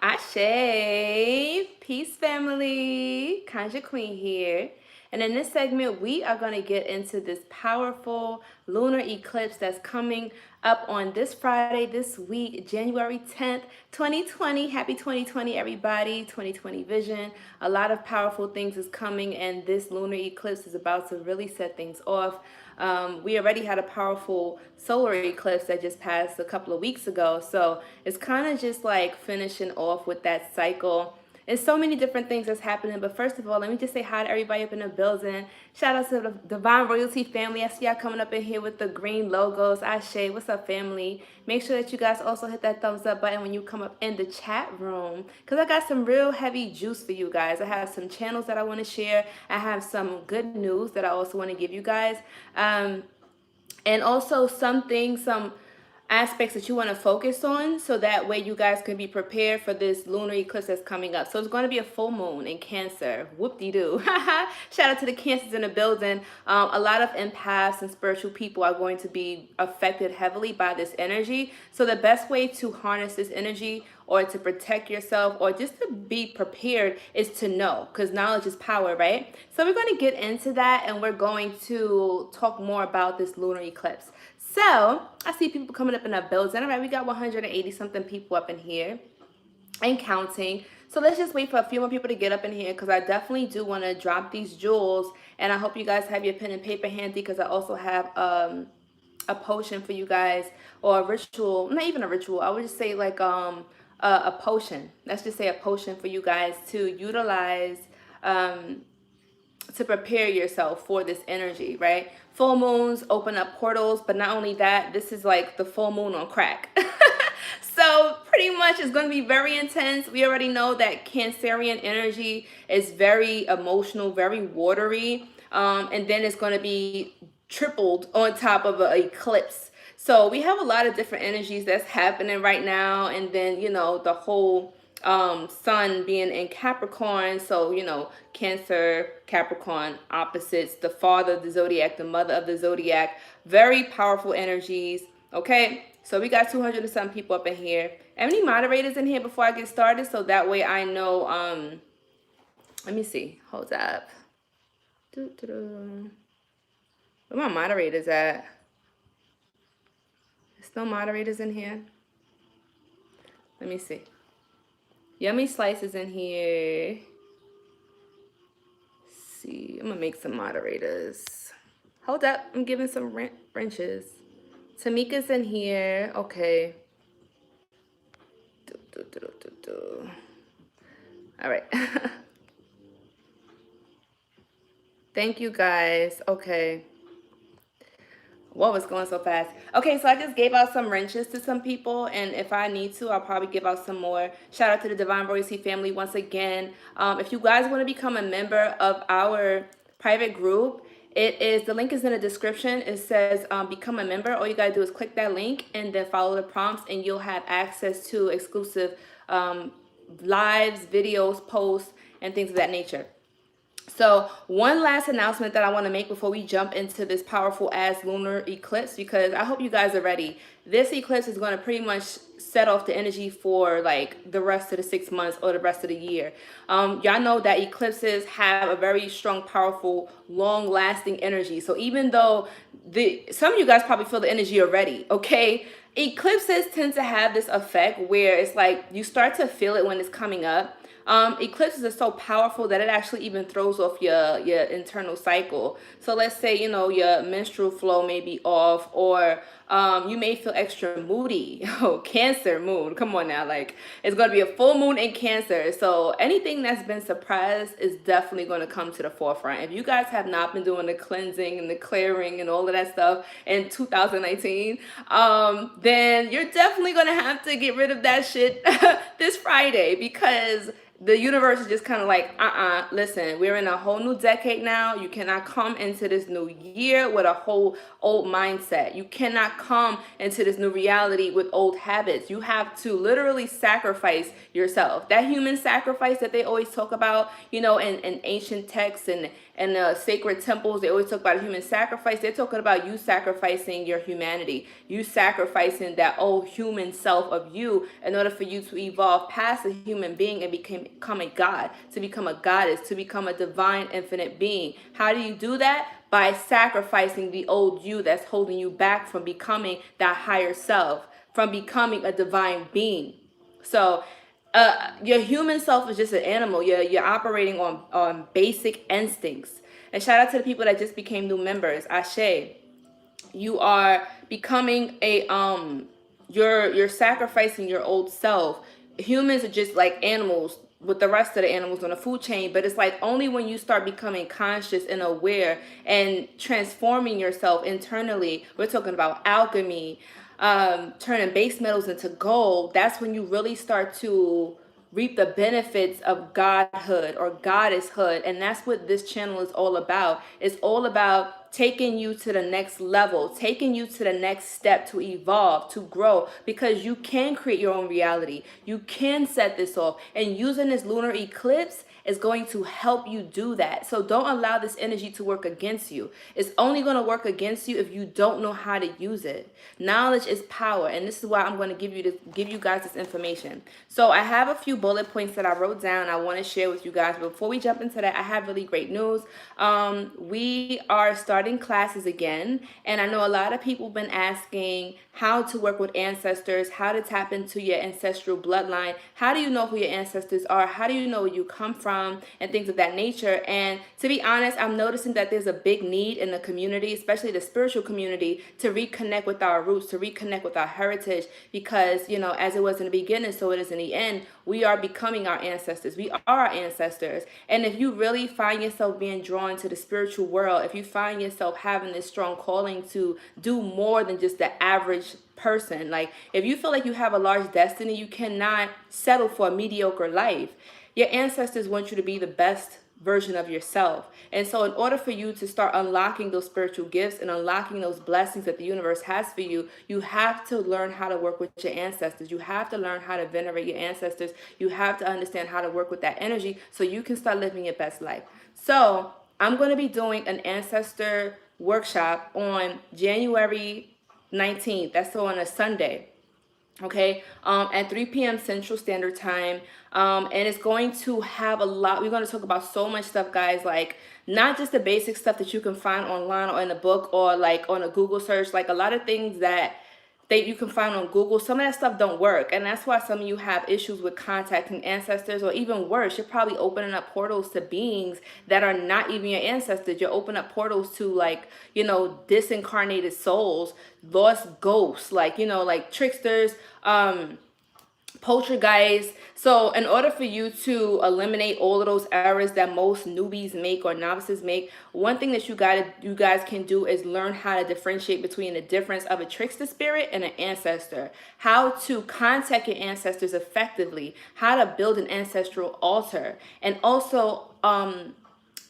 Ashe, peace family, Kanja Queen here. And in this segment, we are going to get into this powerful lunar eclipse that's coming up on this Friday, this week, January 10th, 2020. Happy 2020, everybody. 2020 vision. A lot of powerful things is coming, and this lunar eclipse is about to really set things off. We already had a powerful solar eclipse that just passed a couple of weeks ago. So it's kind of just like finishing off with that cycle. There's so many different things that's happening. But first of all, let me just say hi to everybody up in the building. Shout out to the Divine Royalty family. I see y'all coming up in here with the green logos. Ashe, what's up, family? Make sure that you guys also hit that thumbs up button when you come up in the chat room, because I got some real heavy juice for you guys. I have some channels that I want to share. I have some good news that I also want to give you guys. And also some aspects that you want to focus on, so that way you guys can be prepared for this lunar eclipse that's coming up. So it's going to be a full moon in Cancer. Whoop-de-doo. Shout out to the Cancers in the building. A lot of empaths and spiritual people are going to be affected heavily by this energy. So the best way to harness this energy, or to protect yourself, or just to be prepared, is to know, because knowledge is power, right? So we're going to get into that, and we're going to talk more about this lunar eclipse. So I see people coming up in our building. All right, we got 180 something people up in here and counting. So let's just wait for a few more people to get up in here, because I definitely do want to drop these jewels. And I hope you guys have your pen and paper handy, because I also have a potion for you guys, or a ritual. Not even a ritual, I would just say like a potion. Let's just say a potion for you guys to utilize to prepare yourself for this energy, right? Full moons open up portals, but not only that, this is like the full moon on crack. So pretty much it's going to be very intense. We already know that Cancerian energy is very emotional, very watery. And then it's going to be tripled on top of an eclipse. So we have a lot of different energies that's happening right now. And then, you know, the whole sun being in Capricorn. So, you know, Cancer, Capricorn, opposites, the father of the zodiac, the mother of the zodiac. Very powerful energies. Okay, so we got 200 and some people up in here. Any moderators in here before I get started? So that way I know, let me see. Hold up. Where my moderators at? There's no moderators in here. Let me see. Yummy Slices in here. Let's see, I'm gonna make some moderators. Hold up, I'm giving some wrenches. Tamika's in here. Okay. All right. Thank you guys. Okay. What was going so fast? Okay, so I just gave out some wrenches to some people, and if I need to, I'll probably give out some more. Shout out to the Divine Royalty family once again. If you guys want to become a member of our private group, the link is in the description. It says become a member. All you gotta do is click that link and then follow the prompts, and you'll have access to exclusive lives, videos, posts, and things of that nature. So one last announcement that I want to make before we jump into this powerful ass lunar eclipse, because I hope you guys are ready. This eclipse is going to pretty much set off the energy for like the rest of the 6 months or the rest of the year. Y'all know that eclipses have a very strong, powerful, long-lasting energy. So even though some of you guys probably feel the energy already, okay? Eclipses tend to have this effect where it's like you start to feel it when it's coming up. Eclipses are so powerful that it actually even throws off your internal cycle. So let's say, you know, your menstrual flow may be off, or you may feel extra moody. Oh, Cancer mood. Come on now. Like, it's going to be a full moon in Cancer. So anything that's been suppressed is definitely going to come to the forefront. If you guys have not been doing the cleansing and the clearing and all of that stuff in 2019, then you're definitely going to have to get rid of that shit this Friday, because the universe is just kind of like, listen, we're in a whole new decade now. You cannot come into this new year with a whole old mindset. You cannot come into this new reality with old habits. You have to literally sacrifice yourself. That human sacrifice that they always talk about, you know, in ancient texts and and the sacred temples, they always talk about a human sacrifice. They're talking about you sacrificing your humanity, you sacrificing that old human self of you in order for you to evolve past a human being and become a god, to become a goddess, to become a divine infinite being. How do you do that? By sacrificing the old you that's holding you back from becoming that higher self, from becoming a divine being. So your human self is just an animal. You're operating on basic instincts. And shout out to the people that just became new members. Ashe, you are becoming you're sacrificing your old self. Humans are just like animals with the rest of the animals on the food chain, but it's like only when you start becoming conscious and aware and transforming yourself internally, we're talking about alchemy, turning base metals into gold, that's when you really start to reap the benefits of godhood or goddesshood. And that's what this channel is all about. It's all about taking you to the next level, taking you to the next step to evolve, to grow, because you can create your own reality. You can set this off, and using this lunar eclipse is going to help you do that. So don't allow this energy to work against you. It's only going to work against you if you don't know how to use it. Knowledge is power, and this is why I'm going to give you guys this information. So I have a few bullet points that I wrote down I want to share with you guys. But before we jump into that, I have really great news. We are starting classes again, and I know a lot of people have been asking how to work with ancestors, how to tap into your ancestral bloodline, how do you know who your ancestors are, how do you know where you come from, and things of that nature. And to be honest, I'm noticing that there's a big need in the community, especially the spiritual community, to reconnect with our roots, to reconnect with our heritage, because, you know, as it was in the beginning, so it is in the end. We are becoming our ancestors. We are our ancestors. And if you really find yourself being drawn to the spiritual world, if you find yourself having this strong calling to do more than just the average person, like if you feel like you have a large destiny, you cannot settle for a mediocre life. Your ancestors want you to be the best version of yourself. And so in order for you to start unlocking those spiritual gifts and unlocking those blessings that the universe has for you, you have to learn how to work with your ancestors. You have to learn how to venerate your ancestors. You have to understand how to work with that energy so you can start living your best life. So I'm going to be doing an ancestor workshop on January 19th. That's on a Sunday. Okay, at 3 p.m. Central Standard Time. And it's going to have a lot. We're going to talk about so much stuff, guys, like not just the basic stuff that you can find online or in a book or like on a Google search, like a lot of things that you can find on Google. Some of that stuff don't work, and that's why some of you have issues with contacting ancestors, or even worse, you're probably opening up portals to beings that are not even your ancestors. You're opening up portals to, like, you know, disincarnated souls, lost ghosts, like, you know, like tricksters, poltergeist. So in order for you to eliminate all of those errors that most newbies make or novices make, one thing that you guys can do is learn how to differentiate between the difference of a trickster spirit and an ancestor, how to contact your ancestors effectively, how to build an ancestral altar, and also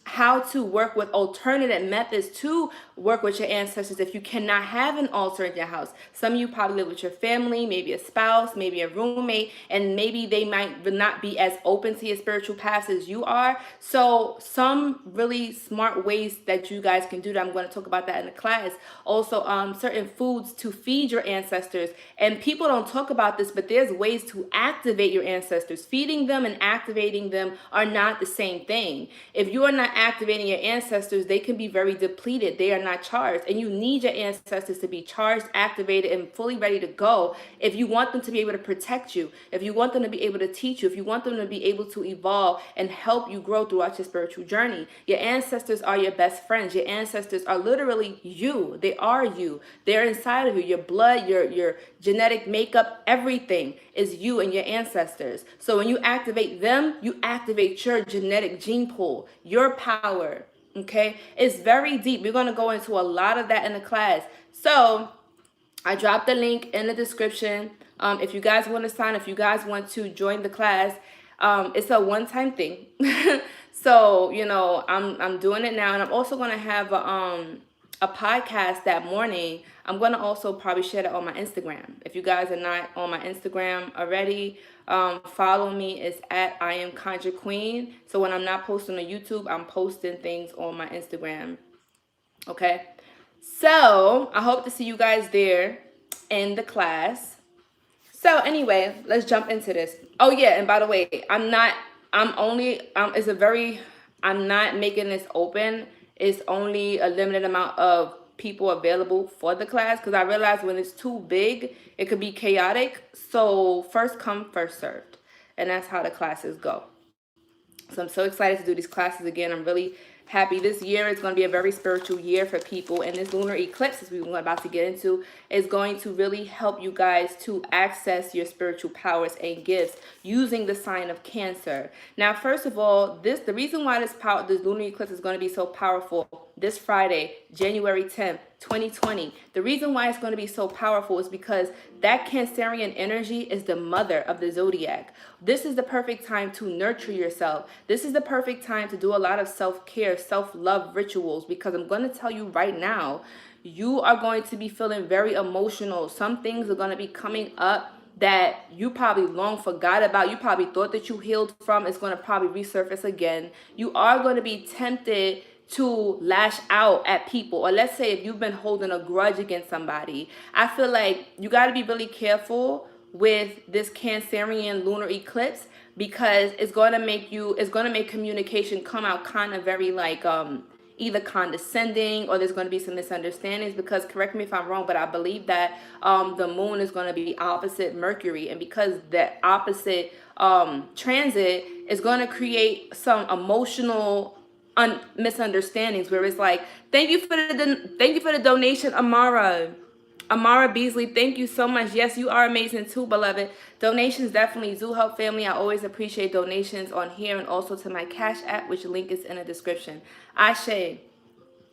how to work with alternative methods to work with your ancestors if you cannot have an altar in your house. Some of you probably live with your family, maybe a spouse, maybe a roommate, and maybe they might not be as open to your spiritual paths as you are. So some really smart ways that you guys can do that. I'm going to talk about that in the class. Also, certain foods to feed your ancestors. And people don't talk about this, but there's ways to activate your ancestors. Feeding them and activating them are not the same thing. If you are not activating your ancestors, they can be very depleted. They are not charged, and you need your ancestors to be charged, activated, and fully ready to go if you want them to be able to protect you, if you want them to be able to teach you, if you want them to be able to evolve and help you grow throughout your spiritual journey. Your ancestors are your best friends. Your ancestors are literally you. They are you. They're inside of you. Your blood, your genetic makeup, everything is you and your ancestors. So when you activate them, you activate your genetic gene pool, your power. Okay, it's very deep. We're going to go into a lot of that in the class. So I dropped the link in the description. If you guys want to sign, if you guys want to join the class, it's a one-time thing. So, you know, I'm doing it now, and I'm also going to have a a podcast that morning, I'm going to also probably share that on my Instagram. If you guys are not on my Instagram already, follow me. It's at I am Conjure Queen. So when I'm not posting on YouTube, I'm posting things on my Instagram. Okay. So I hope to see you guys there in the class. So anyway, let's jump into this. Oh yeah, and by the way, I'm not making this open. It's only a limited amount of people available for the class because I realize when it's too big, it could be chaotic. So first come, first served. And that's how the classes go. So I'm so excited to do these classes again. I'm really happy. This year is going to be a very spiritual year for people. And this lunar eclipse, as we're about to get into, is going to really help you guys to access your spiritual powers and gifts using the sign of Cancer. Now, first of all, the reason why this lunar eclipse is going to be so powerful this Friday, January 10th, 2020. The reason why it's going to be so powerful is because that Cancerian energy is the mother of the zodiac. This is the perfect time to nurture yourself. This is the perfect time to do a lot of self-care, self-love rituals, because I'm going to tell you right now, you are going to be feeling very emotional. Some things are going to be coming up that you probably long forgot about. You probably thought that you healed from. It's going to probably resurface again. You are going to be tempted to lash out at people, or let's say if you've been holding a grudge against somebody. I feel like you got to be really careful with this Cancerian lunar eclipse, because it's going to make communication come out kind of very like either condescending, or there's going to be some misunderstandings, because correct me if I'm wrong, but I believe that the moon is going to be opposite Mercury, and because that opposite transit is going to create some emotional misunderstandings, where it's like, thank you for the donation, Amara Beasley, thank you so much. Yes, you are amazing too, beloved. Donations definitely do help family. I always appreciate donations on here, and also to my Cash App, which link is in the description. Ashe.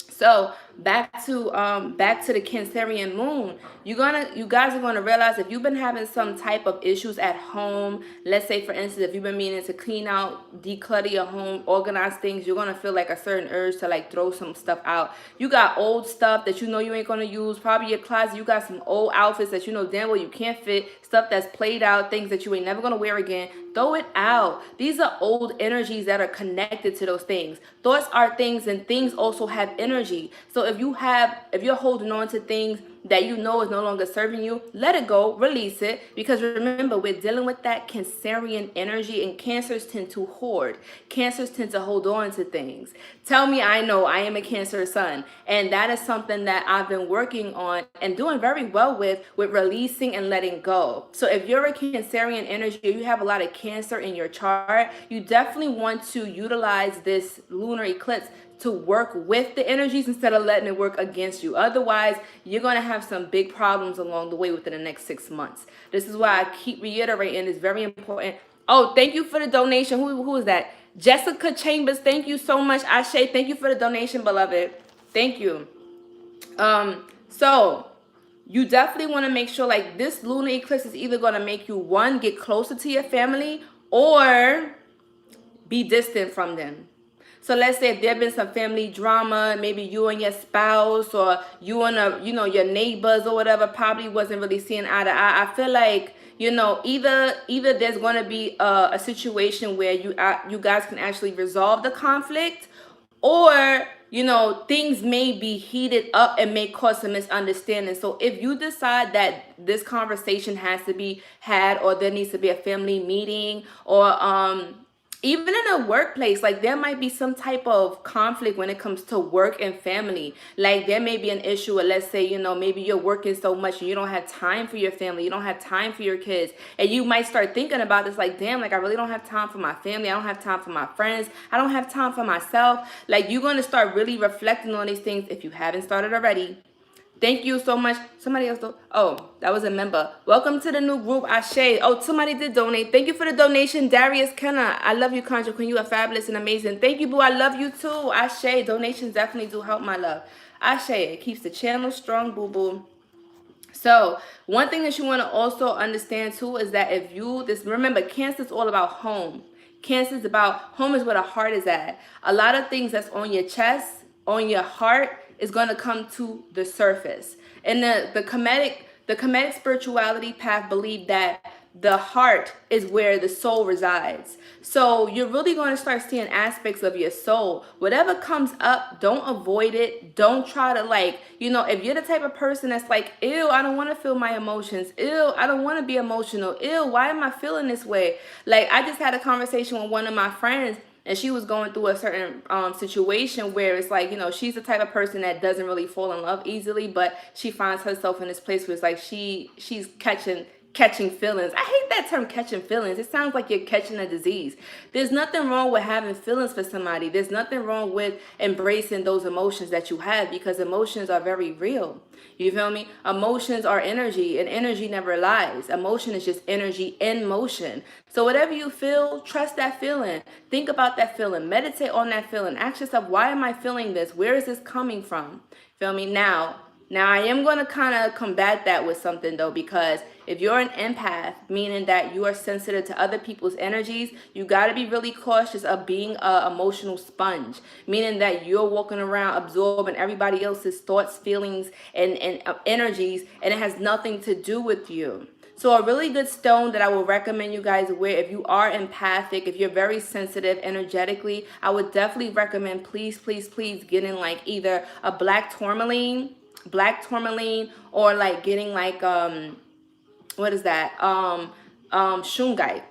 So back to the Cancerian moon. You guys are gonna realize if you've been having some type of issues at home. Let's say, for instance, if you've been meaning to clean out, declutter your home, organize things, you're gonna feel like a certain urge to like throw some stuff out. You got old stuff that you know you ain't gonna use. Probably your closet. You got some old outfits that you know damn well you can't fit. Stuff that's played out, things that you ain't never gonna wear again. Throw it out. These are old energies that are connected to those things. Thoughts are things, and things also have energy. So if you're holding on to things that you know is no longer serving you, let it go, release it. Because remember, we're dealing with that Cancerian energy, and Cancers tend to hoard. Cancers tend to hold on to things. Tell me, I know I am a Cancer sun, and that is something that I've been working on and doing very well with releasing and letting go. So if you're a Cancerian energy, you have a lot of Cancer in your chart, you definitely want to utilize this lunar eclipse to work with the energies instead of letting it work against you. Otherwise, you're going to have some big problems along the way within the next 6 months. This is why I keep reiterating, it's very important. Oh, thank you for the donation. Who is that? Jessica Chambers, thank you so much. Ashe, thank you for the donation, beloved. Thank you. So you definitely want to make sure, like, this lunar eclipse is either going to make you, one, get closer to your family, or be distant from them. So let's say if there been some family drama, maybe you and your spouse, or you and your neighbors or whatever, probably wasn't really seeing eye to eye. I feel like, either there's going to be a situation where you guys can actually resolve the conflict, or things may be heated up and may cause some misunderstanding. So if you decide that this conversation has to be had, or there needs to be a family meeting, or even in a workplace, like, there might be some type of conflict when it comes to work and family. Like, there may be an issue, or let's say, maybe you're working so much and you don't have time for your family, you don't have time for your kids, and you might start thinking about this, like, damn, like, I really don't have time for my family, I don't have time for my friends, I don't have time for myself. Like, you're going to start really reflecting on these things if you haven't started already. Thank you so much. Somebody else, oh, that was a member. Welcome to the new group, Ashe. Oh, somebody did donate. Thank you for the donation, Darius Kenna. I love you, Conjure Queen. You are fabulous and amazing. Thank you, boo. I love you too. Ashe. Donations definitely do help, my love. Ashe. It keeps the channel strong, boo boo. So one thing that you want to also understand too is that remember, Cancer is all about home. Cancer is about home, is where the heart is at. A lot of things that's on your chest, on your heart, is going to come to the surface. And the Kemetic spirituality path believe that the heart is where the soul resides. So you're really going to start seeing aspects of your soul. Whatever comes up, don't avoid it. Don't try to, like, if you're the type of person that's like, ew, I don't want to feel my emotions. Ew, I don't want to be emotional. Ew, why am I feeling this way? Like, I just had a conversation with one of my friends, and she was going through a certain situation where it's like, she's the type of person that doesn't really fall in love easily, but she finds herself in this place where it's like she's catching feelings. I hate that term, catching feelings. It sounds like you're catching a disease. There's nothing wrong with having feelings for somebody. There's nothing wrong with embracing those emotions that you have, because emotions are very real. You feel me? Emotions are energy, and energy never lies. Emotion is just energy in motion. So whatever you feel, trust that feeling. Think about that feeling. Meditate on that feeling. Ask yourself, why am I feeling this? Where is this coming from? Feel me? Now I am going to kind of combat that with something, though, because if you're an empath, meaning that you are sensitive to other people's energies, you got to be really cautious of being an emotional sponge, meaning that you're walking around absorbing everybody else's thoughts, feelings, and energies, and it has nothing to do with you. So a really good stone that I would recommend you guys wear if you are empathic, if you're very sensitive energetically, I would definitely recommend, please, please, please, getting like either a black tourmaline, or like getting like what is that, shungite.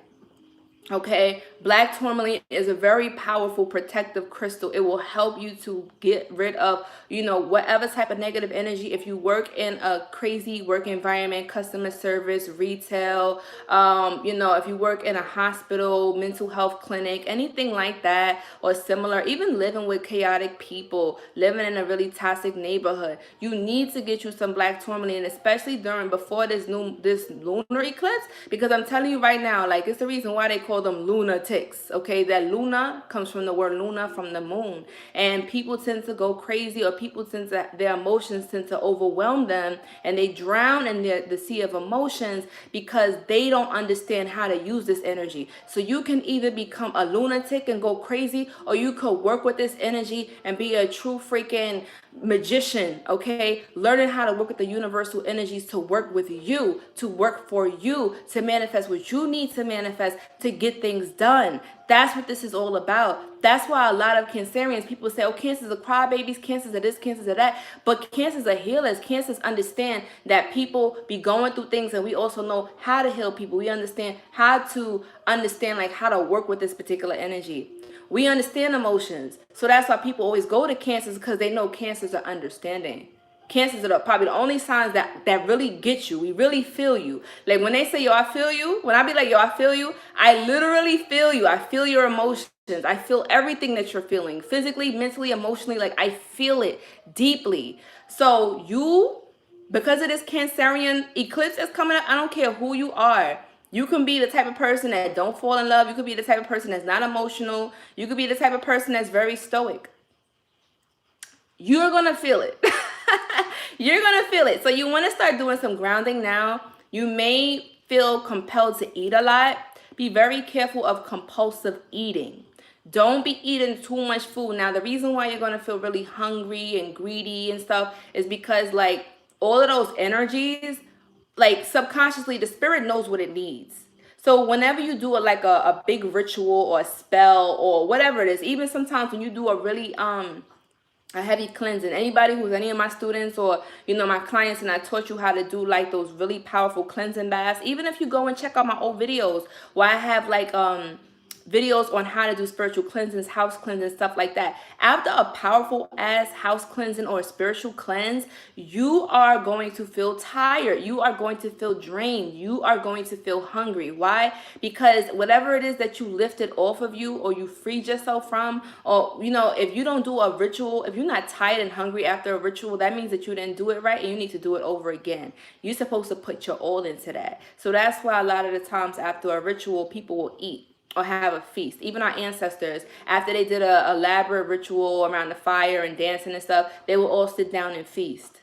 Okay, black tourmaline is a very powerful protective crystal. It will help you to get rid of, whatever type of negative energy. If you work in a crazy work environment, customer service, retail, if you work in a hospital, mental health clinic, anything like that or similar, even living with chaotic people, living in a really toxic neighborhood, you need to get you some black tourmaline, especially before this lunar eclipse, because I'm telling you right now, like, it's the reason why they call them lunatics. Okay, that luna comes from the word luna, from the moon, and people tend to go crazy, or people tend to, their emotions tend to overwhelm them, and they drown in the sea of emotions because they don't understand how to use this energy. So you can either become a lunatic and go crazy, or you could work with this energy and be a true freaking magician. Okay, learning how to work with the universal energies to work with you, to work for you, to manifest what you need to manifest, to get things done. That's what this is all about. That's why a lot of Cancerians, people say, oh, cancers are crybabies, cancers are this, cancers are that. But cancers are healers. Cancers understand that people be going through things, and we also know how to heal people. We understand how to like how to work with this particular energy. We understand emotions. So that's why people always go to cancers, because they know cancers are understanding. Cancers are probably the only signs that really get you. We really feel you. Like when they say, yo, I feel you. When I be like, yo, I feel you, I literally feel you. I feel your emotions. I feel everything that you're feeling. Physically, mentally, emotionally. Like, I feel it deeply. So because of this Cancerian eclipse that's coming up, I don't care who you are. You can be the type of person that don't fall in love. You could be the type of person that's not emotional. You could be the type of person that's very stoic. You're going to feel it. You're going to feel it. So you want to start doing some grounding now. You may feel compelled to eat a lot. Be very careful of compulsive eating. Don't be eating too much food. Now, the reason why you're going to feel really hungry and greedy and stuff is because, like, all of those energies, like, subconsciously, the spirit knows what it needs. So whenever you do a big ritual or a spell or whatever it is, even sometimes when you do a really a heavy cleansing, anybody who's any of my students or my clients, and I taught you how to do like those really powerful cleansing baths, even if you go and check out my old videos where I have like videos on how to do spiritual cleansings, house cleansing, stuff like that. After a powerful ass house cleansing or a spiritual cleanse, you are going to feel tired. You are going to feel drained. You are going to feel hungry. Why? Because whatever it is that you lifted off of you or you freed yourself from, or if you don't do a ritual, if you're not tired and hungry after a ritual, that means that you didn't do it right, and you need to do it over again. You're supposed to put your all into that. So that's why a lot of the times after a ritual, people will eat or have a feast. Even our ancestors, after they did a elaborate ritual around the fire and dancing and stuff, they will all sit down and feast.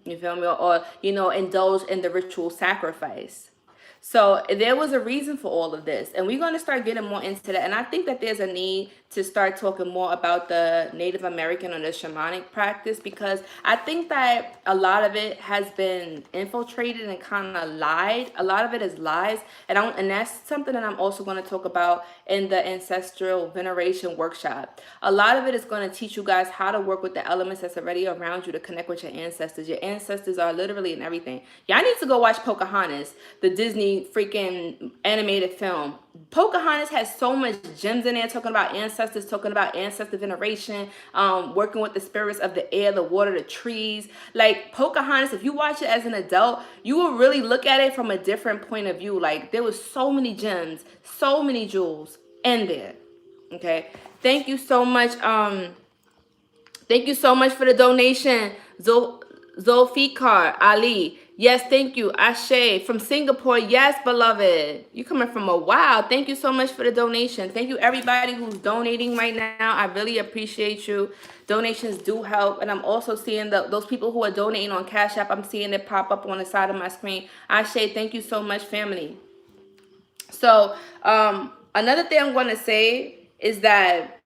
You feel me? Or indulge in the ritual sacrifice. So there was a reason for all of this, and we're going to start getting more into that. And I think that there's a need to start talking more about the Native American or the shamanic practice, because I think that a lot of it has been infiltrated and kind of lied. A lot of it is lies, and that's something that I'm also going to talk about in the Ancestral veneration workshop. A lot of it is going to teach you guys how to work with the elements that's already around you to connect with your ancestors. Your ancestors are literally in everything. Y'all need to go watch Pocahontas, the Disney freaking animated film. Pocahontas has so much gems in there, talking about ancestors, talking about ancestor veneration, working with the spirits of the air, the water, the trees. Like Pocahontas, if you watch it as an adult, you will really look at it from a different point of view. Like there was so many gems, so many jewels in there. Okay, thank you so much. Thank you so much for the donation, Zulfikar Ali. Yes, thank you. Ashe from Singapore. Yes, beloved. You coming from a wow. Thank you so much for the donation. Thank you everybody who's donating right now. I really appreciate you. Donations do help. And I'm also seeing those people who are donating on Cash App. I'm seeing it pop up on the side of my screen. Ashe, thank you so much, family. So another thing I'm going to say is that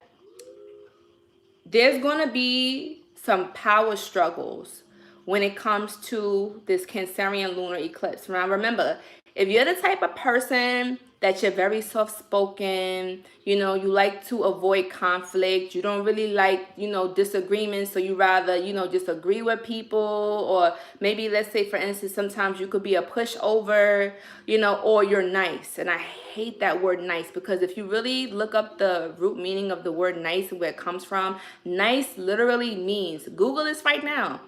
there's going to be some power struggles when it comes to this Cancerian lunar eclipse. Now, remember, if you're the type of person that you're very soft-spoken, you know, you like to avoid conflict, you don't really like, you know, disagreements, so you rather, you know, just agree with people, or maybe let's say, for instance, sometimes you could be a pushover, you know, or you're nice. And I hate that word nice, because if you really look up the root meaning of the word nice and where it comes from, nice literally means, Google this right now,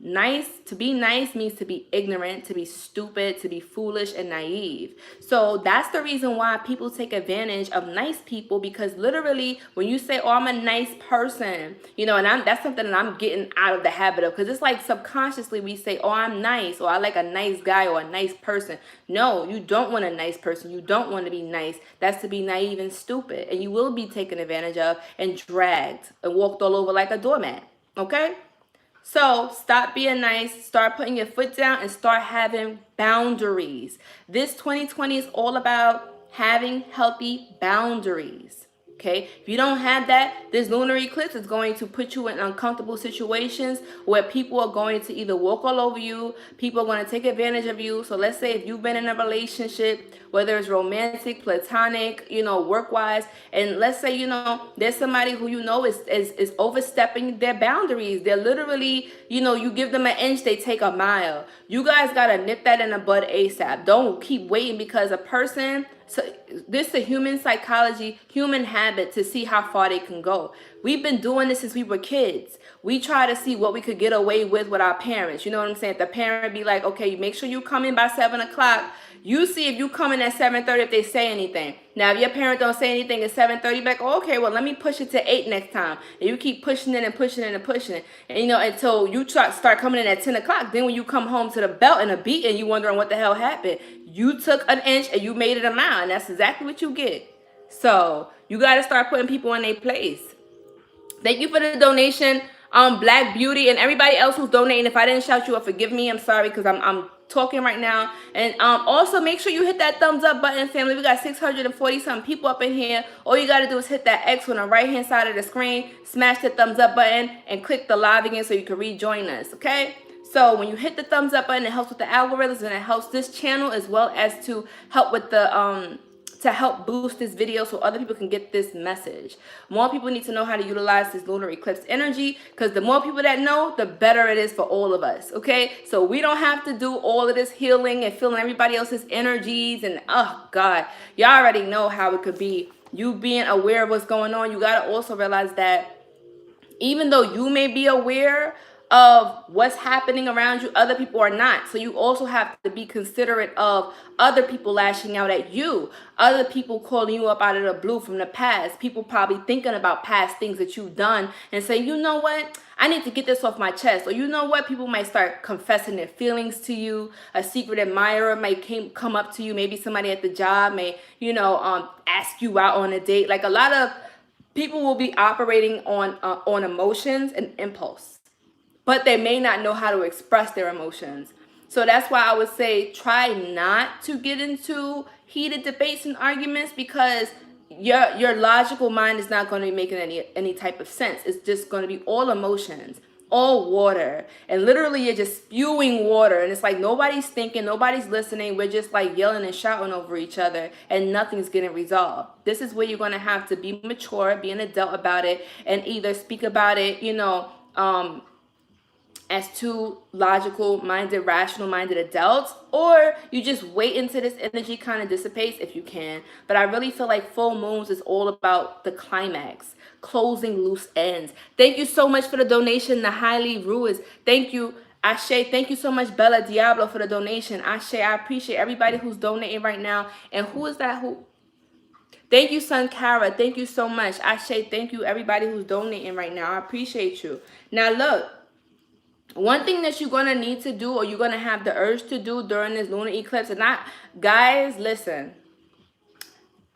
nice, to be nice means to be ignorant, to be stupid, to be foolish and naive. So that's the reason why people take advantage of nice people, because literally when you say, oh, I'm a nice person, you know, and that's something that I'm getting out of the habit of, because it's like subconsciously we say, oh, I'm nice, or I like a nice guy or a nice person. No, you don't want a nice person. You don't want to be nice. That's to be naive and stupid, and you will be taken advantage of and dragged and walked all over like a doormat. Okay? So stop being nice, start putting your foot down, and start having boundaries. This 2020 is all about having healthy boundaries. Okay, if you don't have that, this lunar eclipse is going to put you in uncomfortable situations where people are going to either walk all over you, people are going to take advantage of you. So let's say if you've been in a relationship, whether it's romantic, platonic, you know, work-wise, and let's say, you know, there's somebody who you know is overstepping their boundaries. They're literally, you know, you give them an inch, they take a mile. You guys got to nip that in the bud ASAP. Don't keep waiting, because a person, so this is a human psychology, human habit to see how far they can go. We've been doing this since we were kids. We try to see what we could get away with our parents. You know what I'm saying? The parent be like, okay, make sure you come in by 7 o'clock. You see if you come in at 7:30 if they say anything. Now, if your parent don't say anything at 7:30, be like, oh, okay, well, let me push it to 8 next time. And you keep pushing it and pushing it and pushing it. And, you know, until you start coming in at 10 o'clock. Then when you come home to the belt and a beat and you wondering what the hell happened, you took an inch and you made it a mile. And that's exactly what you get. So you got to start putting people in their place. Thank you for the donation, Black Beauty, and everybody else who's donating. If I didn't shout you up, forgive me. I'm sorry, because I'm talking right now. And also make sure you hit that thumbs up button, family. We got 640 something people up in here. All you got to do is hit that X on the right hand side of the screen, smash the thumbs up button, and click the live again so you can rejoin us. Okay? So when you hit the thumbs up button, it helps with the algorithms, and it helps this channel as well as to help with the to help boost this video so other people can get this message. More people need to know how to utilize this lunar eclipse energy, because the more people that know, the better it is for all of us, okay? So we don't have to do all of this healing and feeling everybody else's energies, and oh God, y'all already know how it could be. You being aware of what's going on, you gotta also realize that even though you may be aware of what's happening around you, other people are not. So you also have to be considerate of other people lashing out at you, other people calling you up out of the blue from the past, people probably thinking about past things that you've done and saying, you know what, I need to get this off my chest. Or you know what, people might start confessing their feelings to you. A secret admirer might come up to you. Maybe somebody at the job may, you know, ask you out on a date. Like a lot of people will be operating on emotions and impulse, but they may not know how to express their emotions. So that's why I would say try not to get into heated debates and arguments, because your logical mind is not going to be making any type of sense. It's just going to be all emotions, all water, and literally you're just spewing water, and it's like nobody's thinking, nobody's listening. We're just like yelling and shouting over each other, and nothing's getting resolved. This is where you're going to have to be mature, be an adult about it, and either speak about it, as two logical minded, rational minded adults, or you just wait until this energy kind of dissipates if you can. But I really feel like full moons is all about the climax, closing loose ends. Thank you so much for the donation, the highly Ruiz. Thank you, Ashe. Thank you so much, Bella Diablo, for the donation. Ashe, I appreciate everybody who's donating right now. And who is that? Who? Thank you, Sun Kara. Thank you so much. Ashe, thank you, everybody who's donating right now. I appreciate you. Now, look. One thing that you're going to need to do, or you're going to have the urge to do during this lunar eclipse, and not, guys, listen,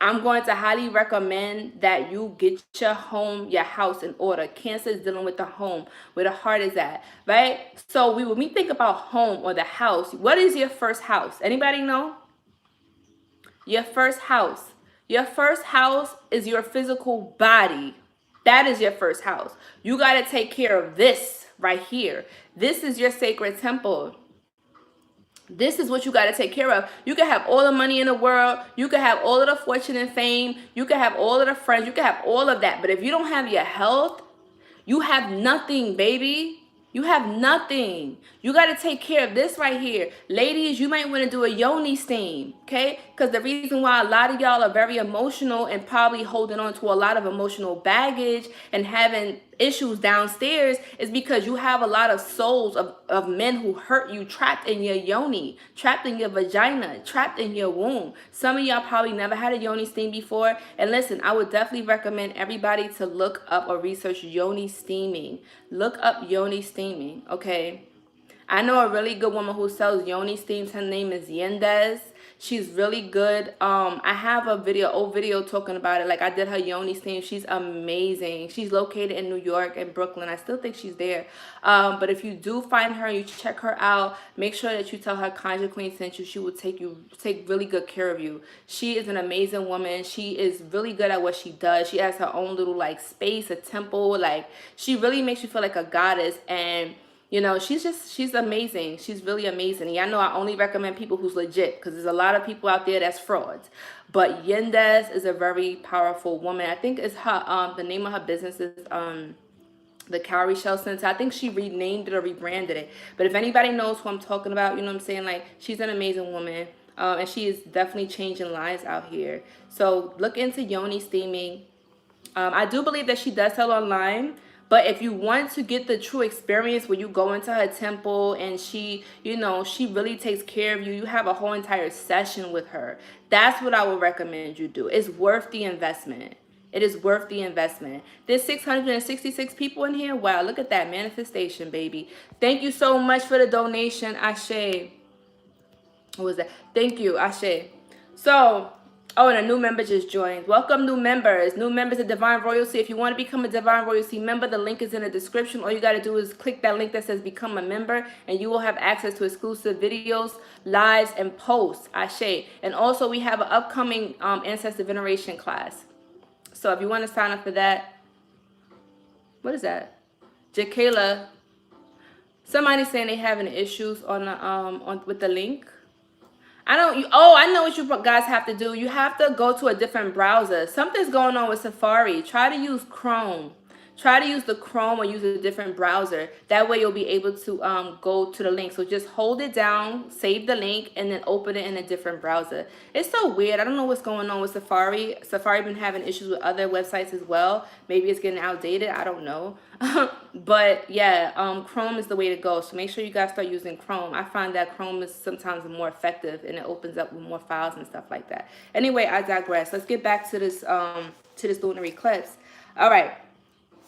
I'm going to highly recommend that you get your home, your house in order. Cancer is dealing with the home, where the heart is at, right? So when we think about home or the house, what is your first house? Anybody know? Your first house. Your first house is your physical body. That is your first house. You got to take care of this right here. This is your sacred temple. This is what you got to take care of. You can have all the money in the world. You can have all of the fortune and fame. You can have all of the friends. You can have all of that. But if you don't have your health, you have nothing, baby. You have nothing. You got to take care of this right here. Ladies, you might want to do a yoni steam, okay? Because the reason why a lot of y'all are very emotional and probably holding on to a lot of emotional baggage and having issues downstairs is because you have a lot of souls of men who hurt you trapped in your yoni, trapped in your vagina, trapped in your womb. Some of y'all probably never had a yoni steam before. And listen, I would definitely recommend everybody to look up or research yoni steaming. Look up yoni steaming, okay? I know a really good woman who sells yoni steams. Her name is Yendez. She's really good. I have a old video talking about it. Like, I did her yoni steam. She's amazing. She's located in New York and Brooklyn. I still think she's there. But if you do find her and you check her out, make sure that you tell her Conjure Queen sent you. She will take really good care of you. She is an amazing woman. She is really good at what she does. She has her own little like space, a temple. Like, she really makes you feel like a goddess. And she's amazing. She's really amazing. And y'all know I only recommend people who's legit, because there's a lot of people out there that's frauds. But Yendez is a very powerful woman. I think it's her, the name of her business is the Cowrie Shell Center. I think she renamed it or rebranded it. But if anybody knows who I'm talking about, you know what I'm saying? Like, she's an amazing woman. And she is definitely changing lives out here. So look into yoni steaming. I do believe that she does sell online. But if you want to get the true experience where you go into her temple and she really takes care of you, you have a whole entire session with her. That's what I would recommend you do. It's worth the investment. It is worth the investment. There's 666 people in here. Wow, look at that manifestation, baby. Thank you so much for the donation, Ashe. What was that? Thank you, Ashe. So, oh, and a new member just joined. Welcome, new members. New members of Divine Royalty. If you want to become a Divine Royalty member, the link is in the description. All you got to do is click that link that says become a member, and you will have access to exclusive videos, lives, and posts. Ashe. And also, we have an upcoming Ancestor Veneration class. So if you want to sign up for that, what is that? Jakayla. Somebody's saying they having issues on the with the link. I know what you guys have to do. You have to go to a different browser. Something's going on with Safari. Try to use Chrome. Try to use the Chrome or use a different browser. That way you'll be able to go to the link. So just hold it down, save the link, and then open it in a different browser. It's so weird. I don't know what's going on with Safari. Safari been having issues with other websites as well. Maybe it's getting outdated. I don't know. But yeah, Chrome is the way to go. So make sure you guys start using Chrome. I find that Chrome is sometimes more effective and it opens up with more files and stuff like that. Anyway, I digress. Let's get back to this lunar eclipse. All right.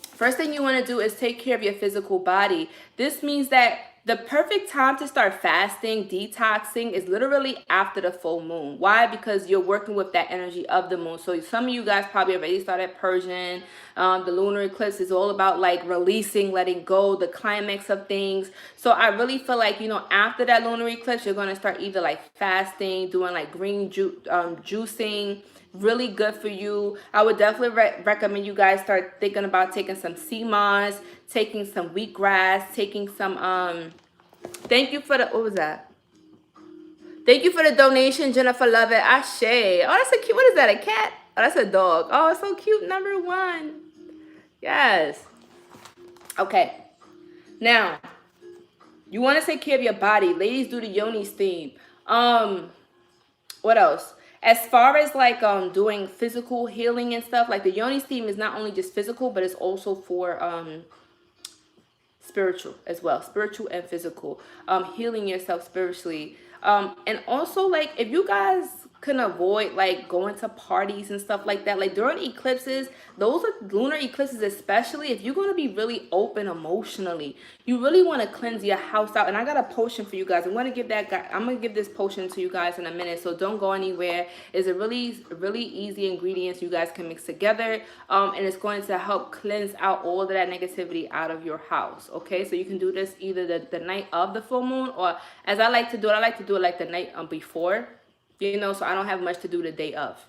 First thing you want to do is take care of your physical body. This means that The perfect time to start fasting, detoxing is literally after the full moon. Why? Because you're working with that energy of the moon. So some of you guys probably already started purging. The lunar eclipse is all about like releasing, letting go, the climax of things. So I really feel like, you know, after that lunar eclipse, you're going to start either like fasting, doing like green juicing. Really good for you. I would definitely recommend you guys start thinking about taking some sea moss, taking some wheatgrass, taking some thank you for the, what was that? Thank you for the donation, Jennifer Love it. Ashe. Oh, that's a cute, what is that, a cat? Oh, that's a dog. Oh, it's so cute. Number one. Yes. Okay. Now, you want to take care of your body. Ladies, do the yoni steam. What else? As far as like doing physical healing and stuff, like the yoni steam is not only just physical, but it's also for spiritual as well, spiritual and physical, healing yourself spiritually, and also like if you guys can avoid like going to parties and stuff like that, like during eclipses, those are lunar eclipses, especially if you're going to be really open emotionally, you really want to cleanse your house out. And I got a potion for you guys. I'm going to give this potion to you guys in a minute, so don't go anywhere. It's a really easy ingredients you guys can mix together, and it's going to help cleanse out all of that negativity out of your house. Okay, so you can do this either the night of the full moon, or as I like to do it like the night before, you know, so I don't have much to do the day of.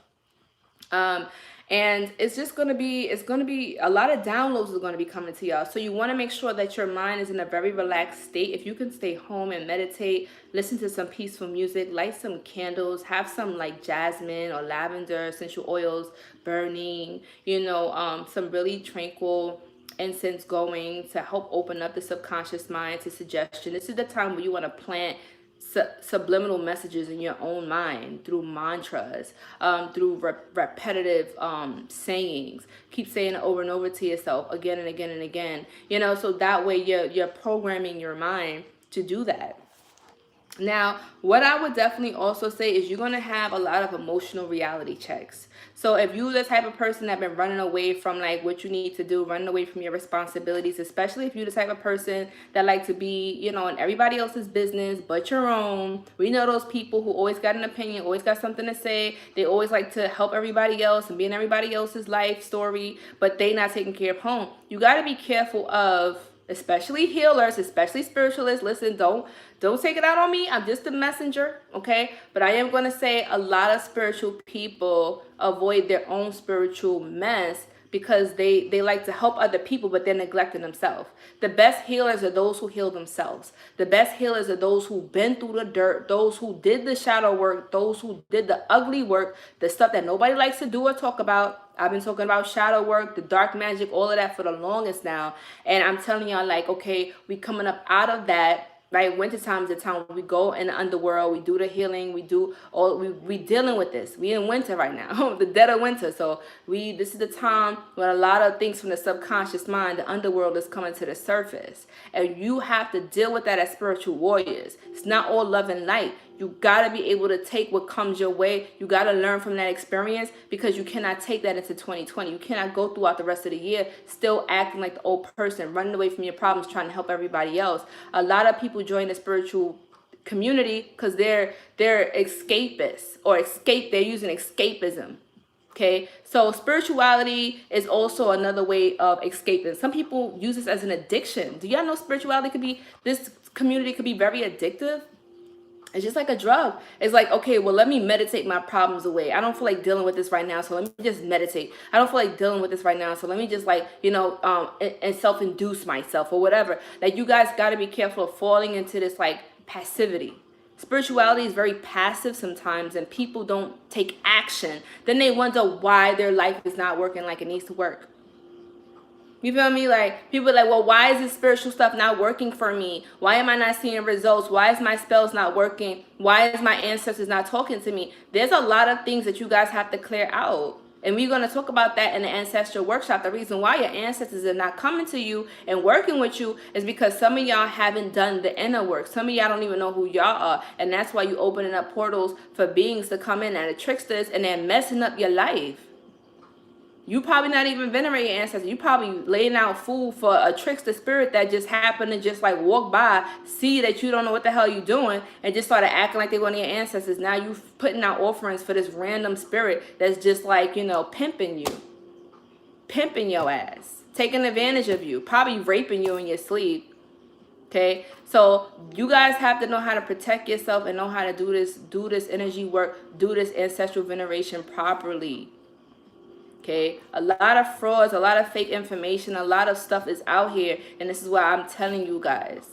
And it's going to be a lot of downloads are going to be coming to y'all. So you want to make sure that your mind is in a very relaxed state. If you can stay home and meditate, listen to some peaceful music, light some candles, have some like jasmine or lavender essential oils burning, you know, some really tranquil incense going to help open up the subconscious mind to suggestion. This is the time where you want to plant subliminal messages in your own mind through mantras, through repetitive sayings. Keep saying it over and over to yourself again and again and again, you know, so that way you're programming your mind to do that. Now, what I would definitely also say is you're going to have a lot of emotional reality checks. So if you're the type of person that been running away from like what you need to do, running away from your responsibilities, especially if you're the type of person that like to be, you know, in everybody else's business but your own. We know those people who always got an opinion, always got something to say. They always like to help everybody else and be in everybody else's life story, but they not taking care of home. You got to be careful of, especially healers, especially spiritualists. Listen, don't take it out on me. I'm just a messenger, okay? But I am going to say a lot of spiritual people avoid their own spiritual mess because they like to help other people, but they're neglecting themselves. The best healers are those who heal themselves. The best healers are those who've been through the dirt, those who did the shadow work, those who did the ugly work, the stuff that nobody likes to do or talk about. I've been talking about shadow work, the dark magic, all of that for the longest now. And I'm telling y'all, like, okay, we coming up out of that. Right, winter time is the time we go in the underworld, we do the healing, we dealing with this. We in winter right now, the dead of winter. So this is the time when a lot of things from the subconscious mind, the underworld, is coming to the surface, and you have to deal with that as spiritual warriors. It's not all love and light. You got to be able to take what comes your way. You got to learn from that experience, because you cannot take that into 2020. You cannot go throughout the rest of the year still acting like the old person, running away from your problems, trying to help everybody else. A lot of people join the spiritual community because they're escapists, or they're using escapism. Okay, so spirituality is also another way of escaping. Some people use this as an addiction. Do y'all know this community could be very addictive? It's just like a drug. It's like, okay, well, let me meditate my problems away. I don't feel like dealing with this right now, so let me just meditate. I don't feel like dealing with this right now, so let me just like, you know, and self-induce myself or whatever. Like, you guys got to be careful of falling into this like passivity. Spirituality is very passive sometimes, and people don't take action. Then they wonder why their life is not working like it needs to work. You feel me? Like, people are like, well, why is this spiritual stuff not working for me? Why am I not seeing results? Why is my spells not working? Why is my ancestors not talking to me? There's a lot of things that you guys have to clear out. And we're going to talk about that in the Ancestral workshop. The reason why your ancestors are not coming to you and working with you is because some of y'all haven't done the inner work. Some of y'all don't even know who y'all are. And that's why you opening up portals for beings to come in and the tricksters, and they're messing up your life. You probably not even venerating ancestors. You probably laying out food for a trickster spirit that just happened to just like walk by, see that you don't know what the hell you doing, and just started acting like they one of your ancestors. Now you putting out offerings for this random spirit that's just like, pimping you, pimping your ass, taking advantage of you, probably raping you in your sleep. Okay, so you guys have to know how to protect yourself and know how to do this energy work, do this ancestral veneration properly. Okay, a lot of frauds, a lot of fake information, a lot of stuff is out here, and this is why I'm telling you guys.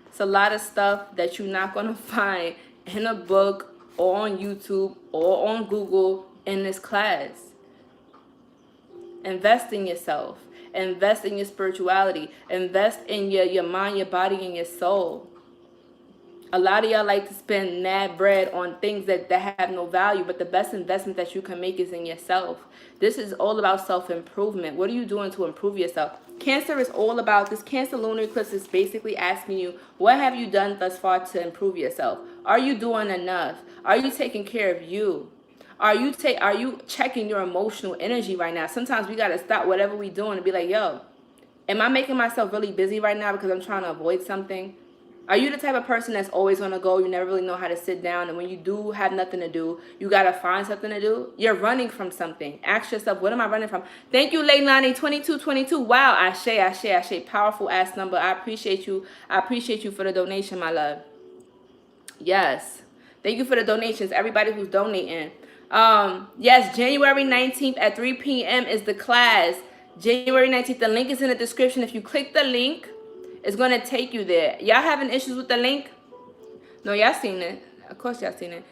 It's a lot of stuff that you're not going to find in a book or on YouTube or on Google in this class. Invest in yourself. Invest in your spirituality. Invest in your mind, your body, and your soul. A lot of y'all like to spend mad bread on things that have no value, but the best investment that you can make is in yourself. This is all about self-improvement. What are you doing to improve yourself? Cancer is all about this. Cancer lunar eclipse is basically asking you, what have you done thus far to improve yourself? Are you doing enough? Are you taking care of you? Are you checking your emotional energy right now? Sometimes we got to stop whatever we doing and be like, yo, am I making myself really busy right now because I'm trying to avoid something? Are you the type of person that's always on the go? You never really know how to sit down. And when you do have nothing to do, you got to find something to do. You're running from something. Ask yourself, what am I running from? Thank you, Leilani, 2222. Wow, Ashe. Powerful ass number. I appreciate you. I appreciate you for the donation, my love. Yes. Thank you for the donations, everybody who's donating. Yes, January 19th at 3 p.m. is the class. January 19th. The link is in the description. If you click the link, it's going to take you there. Y'all having issues with the link? No, y'all seen it. Of course y'all seen it.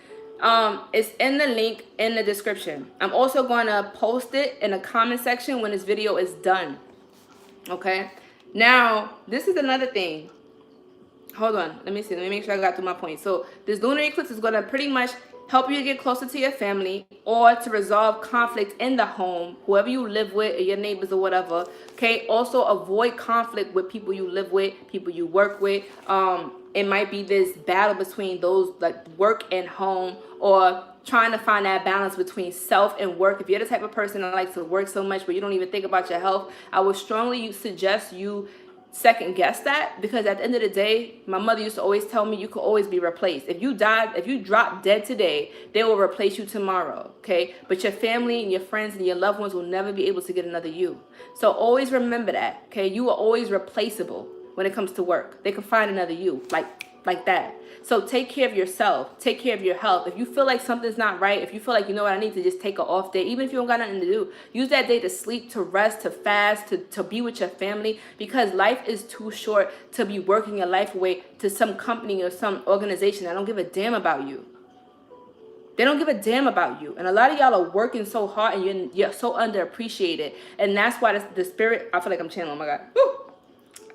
It's in the link in the description. I'm also going to post it in the comment section when this video is done. Okay? Now, this is another thing. Hold on. Let me see. Let me make sure I got through my point. So, this lunar eclipse is going to pretty much help you to get closer to your family or to resolve conflict in the home, whoever you live with, or your neighbors or whatever. Okay, also avoid conflict with people you live with, people you work with. It might be this battle between those like work and home, or trying to find that balance between self and work. If you're the type of person that likes to work so much but you don't even think about your health, I would strongly suggest you second guess that, because at the end of the day, my mother used to always tell me you could always be replaced. If you drop dead today, they will replace you tomorrow. Okay, but your family and your friends and your loved ones will never be able to get another you. So always remember that. Okay, you are always replaceable when it comes to work. They can find another you like that. So take care of yourself. Take care of your health. If you feel like something's not right, if you feel like, you know what, I need to just take an off day, even if you don't got nothing to do, use that day to sleep, to rest, to fast, to be with your family, because life is too short to be working your life away to some company or some organization that don't give a damn about you. They don't give a damn about you. And a lot of y'all are working so hard and you're so underappreciated. And that's why the spirit, I feel like I'm channeling, oh my God. Woo!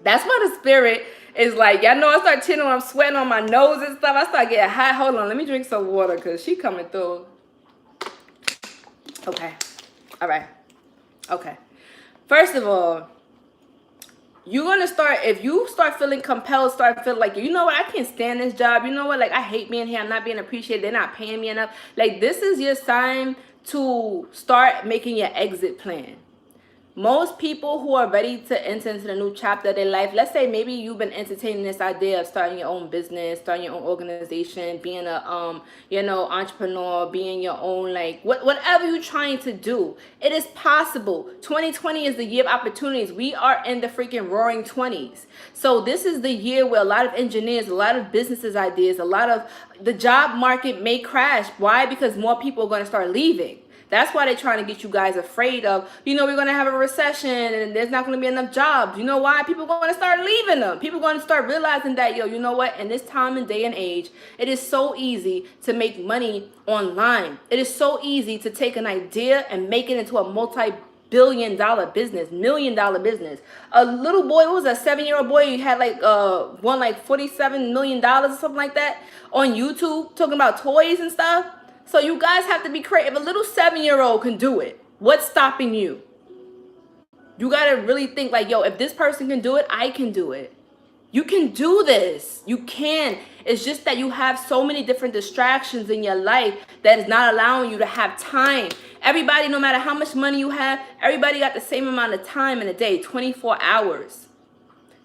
That's why the spirit is like, y'all know I start channeling, I'm sweating on my nose and stuff. I start getting hot. Hold on, let me drink some water because she coming through. Okay. All right. Okay. First of all, you're going to start, if you start feeling compelled, start feeling like, you know what, I can't stand this job. You know what, like, I hate being here. I'm not being appreciated. They're not paying me enough. Like, this is your sign to start making your exit plan. Most people who are ready to enter into the new chapter of their life, let's say maybe you've been entertaining this idea of starting your own business, starting your own organization, being a entrepreneur, being your own, like whatever you're trying to do, it is possible. 2020 is the year of opportunities. We are in the freaking roaring 20s. So this is the year where a lot of engineers, a lot of businesses ideas, a lot of the job market may crash. Why? Because more people are going to start leaving. That's why they're trying to get you guys afraid of, we're going to have a recession and there's not going to be enough jobs. You know why? People are going to start leaving them. People are going to start realizing that, you know what? In this time and day and age, it is so easy to make money online. It is so easy to take an idea and make it into a multi-billion-dollar business, million-dollar business. A little boy, what was a 7-year-old boy, he had won like $47 million or something like that on YouTube, talking about toys and stuff. So you guys have to be creative. If a little 7-year-old can do it, what's stopping you? You got to really think like, if this person can do it, I can do it. You can do this. You can. It's just that you have so many different distractions in your life that is not allowing you to have time. Everybody, no matter how much money you have, everybody got the same amount of time in a day, 24 hours.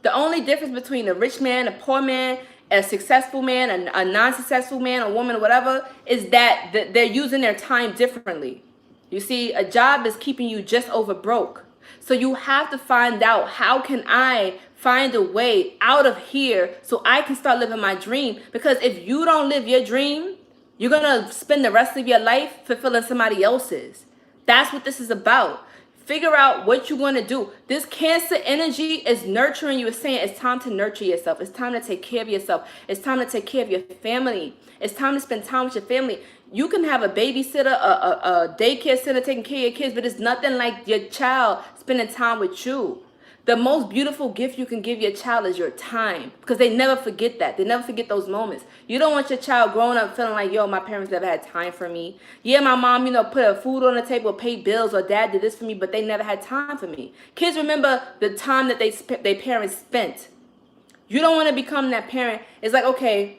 The only difference between a rich man, a poor man, a successful man, a non-successful man, a woman, whatever, is that they're using their time differently. You see, a job is keeping you just over broke. So you have to find out, how can I find a way out of here so I can start living my dream? Because if you don't live your dream, you're going to spend the rest of your life fulfilling somebody else's. That's what this is about. Figure out what you want to do. This Cancer energy is nurturing you. It's saying it's time to nurture yourself. It's time to take care of yourself. It's time to take care of your family. It's time to spend time with your family. You can have a babysitter, a daycare center taking care of your kids, but it's nothing like your child spending time with you. The most beautiful gift you can give your child is your time, because they never forget that. They never forget those moments. You don't want your child growing up feeling like, yo, my parents never had time for me. Yeah, my mom, put a food on the table, paid bills, or dad did this for me, but they never had time for me. Kids remember the time that their parents spent. You don't want to become that parent. It's like, okay,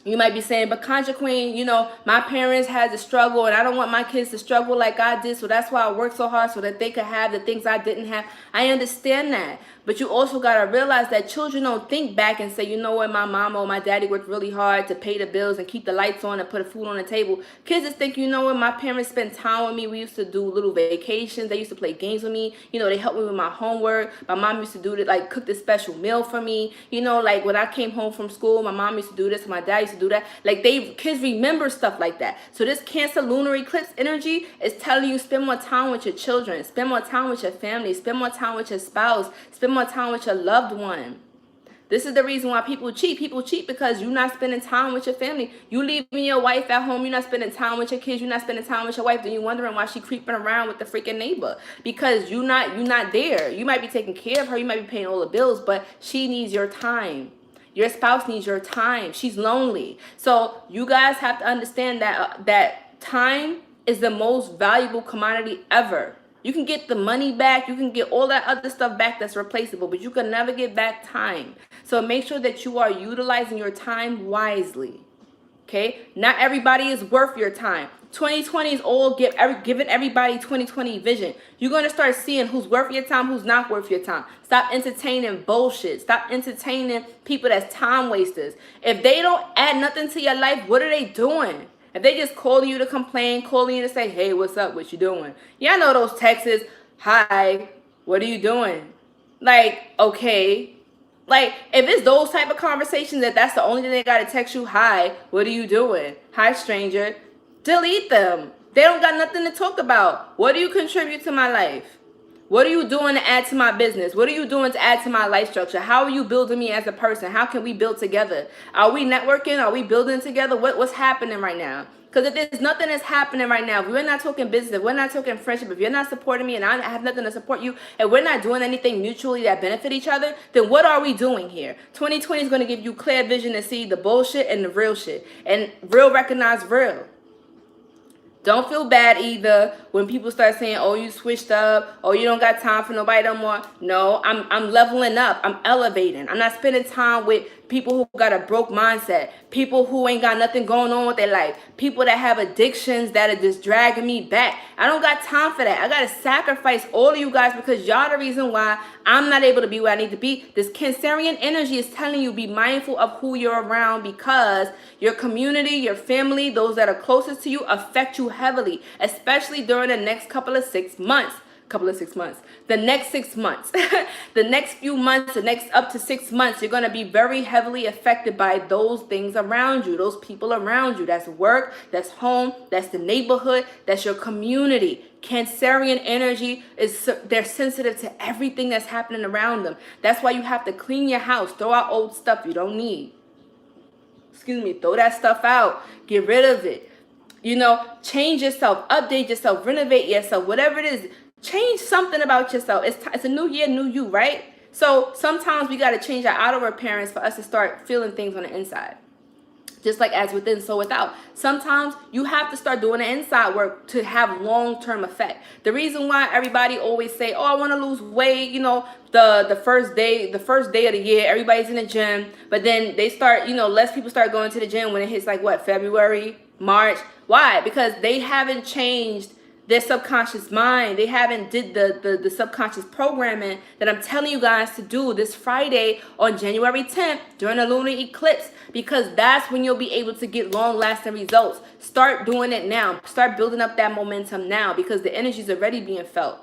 you might be saying, but Conjure Queen, my parents had to struggle, and I don't want my kids to struggle like I did, so that's why I worked so hard so that they could have the things I didn't have. I understand that. But you also got to realize that children don't think back and say, you know what, my mom or my daddy worked really hard to pay the bills and keep the lights on and put food on the table. Kids just think, you know what, my parents spent time with me. We used to do little vacations. They used to play games with me. They helped me with my homework. My mom used to do it, like cook this special meal for me. Like when I came home from school, my mom used to do this, my dad used to do that. Like kids remember stuff like that. So this Cancer lunar eclipse energy is telling you, spend more time with your children, spend more time with your family, spend more time with your spouse, spend more time with your loved one. This is the reason why people cheat. People cheat because you're not spending time with your family. You leaving your wife at home, you're not spending time with your kids, you're not spending time with your wife, then you're wondering why she creeping around with the freaking neighbor. Because you're not there. You might be taking care of her, you might be paying all the bills, but she needs your time. Your spouse needs your time. She's lonely. So you guys have to understand that time is the most valuable commodity ever. You can get the money back. You can get all that other stuff back that's replaceable, but you can never get back time. So make sure that you are utilizing your time wisely. Okay? Not everybody is worth your time. 2020 is all giving everybody 2020 vision. You're going to start seeing who's worth your time, who's not worth your time. Stop entertaining bullshit. Stop entertaining people that's time wasters. If they don't add nothing to your life, what are they doing? If they just calling you to complain, calling you to say, hey, what's up? What you doing? Yeah, I know those texts. Hi, what are you doing? Like, okay. Like, if it's those type of conversations that's the only thing they got to text you, hi, what are you doing? Hi, stranger. Delete them. They don't got nothing to talk about. What do you contribute to my life? What are you doing to add to my business? What are you doing to add to my life structure? How are you building me as a person? How can we build together? Are we networking? Are we building together? What's happening right now? Because if there's nothing that's happening right now, if we're not talking business, if we're not talking friendship, if you're not supporting me and I have nothing to support you, and we're not doing anything mutually that benefit each other, then what are we doing here? 2020 is going to give you clear vision to see the bullshit and the real shit. And real recognize real. Don't feel bad either when people start saying, oh, you switched up, oh, you don't got time for nobody no more. No, I'm leveling up. I'm elevating. I'm not spending time with people who got a broke mindset, people who ain't got nothing going on with their life, people that have addictions that are just dragging me back. I don't got time for that. I got to sacrifice all of you guys because y'all the reason why I'm not able to be where I need to be. This Cancerian energy is telling you be mindful of who you're around because your community, your family, those that are closest to you affect you heavily, especially during the next couple of 6 months. The next 6 months, the next few months, the next up to 6 months, you're going to be very heavily affected by those things around you, those people around you. That's work, that's home, that's the neighborhood, that's your community. Cancerian energy they're sensitive to everything that's happening around them. That's why you have to clean your house, throw out old stuff you don't need. Throw that stuff out, get rid of it. Change yourself, update yourself, renovate yourself, whatever it is. Change something about yourself. It's a new year, new you, right? So sometimes we got to change our outer appearance for us to start feeling things on the inside. Just like as within, so without. Sometimes you have to start doing the inside work to have long-term effect. The reason why everybody always say, oh, I want to lose weight, you know, the first day of the year, everybody's in the gym, but then they start, you know, less people start going to the gym when it hits like what, February, March. Why? Because they haven't changed their subconscious mind. They haven't did the subconscious programming that I'm telling you guys to do this Friday on January 10th during the lunar eclipse, because that's when you'll be able to get long-lasting results. Start doing it now. Start building up that momentum now, because the energy is already being felt.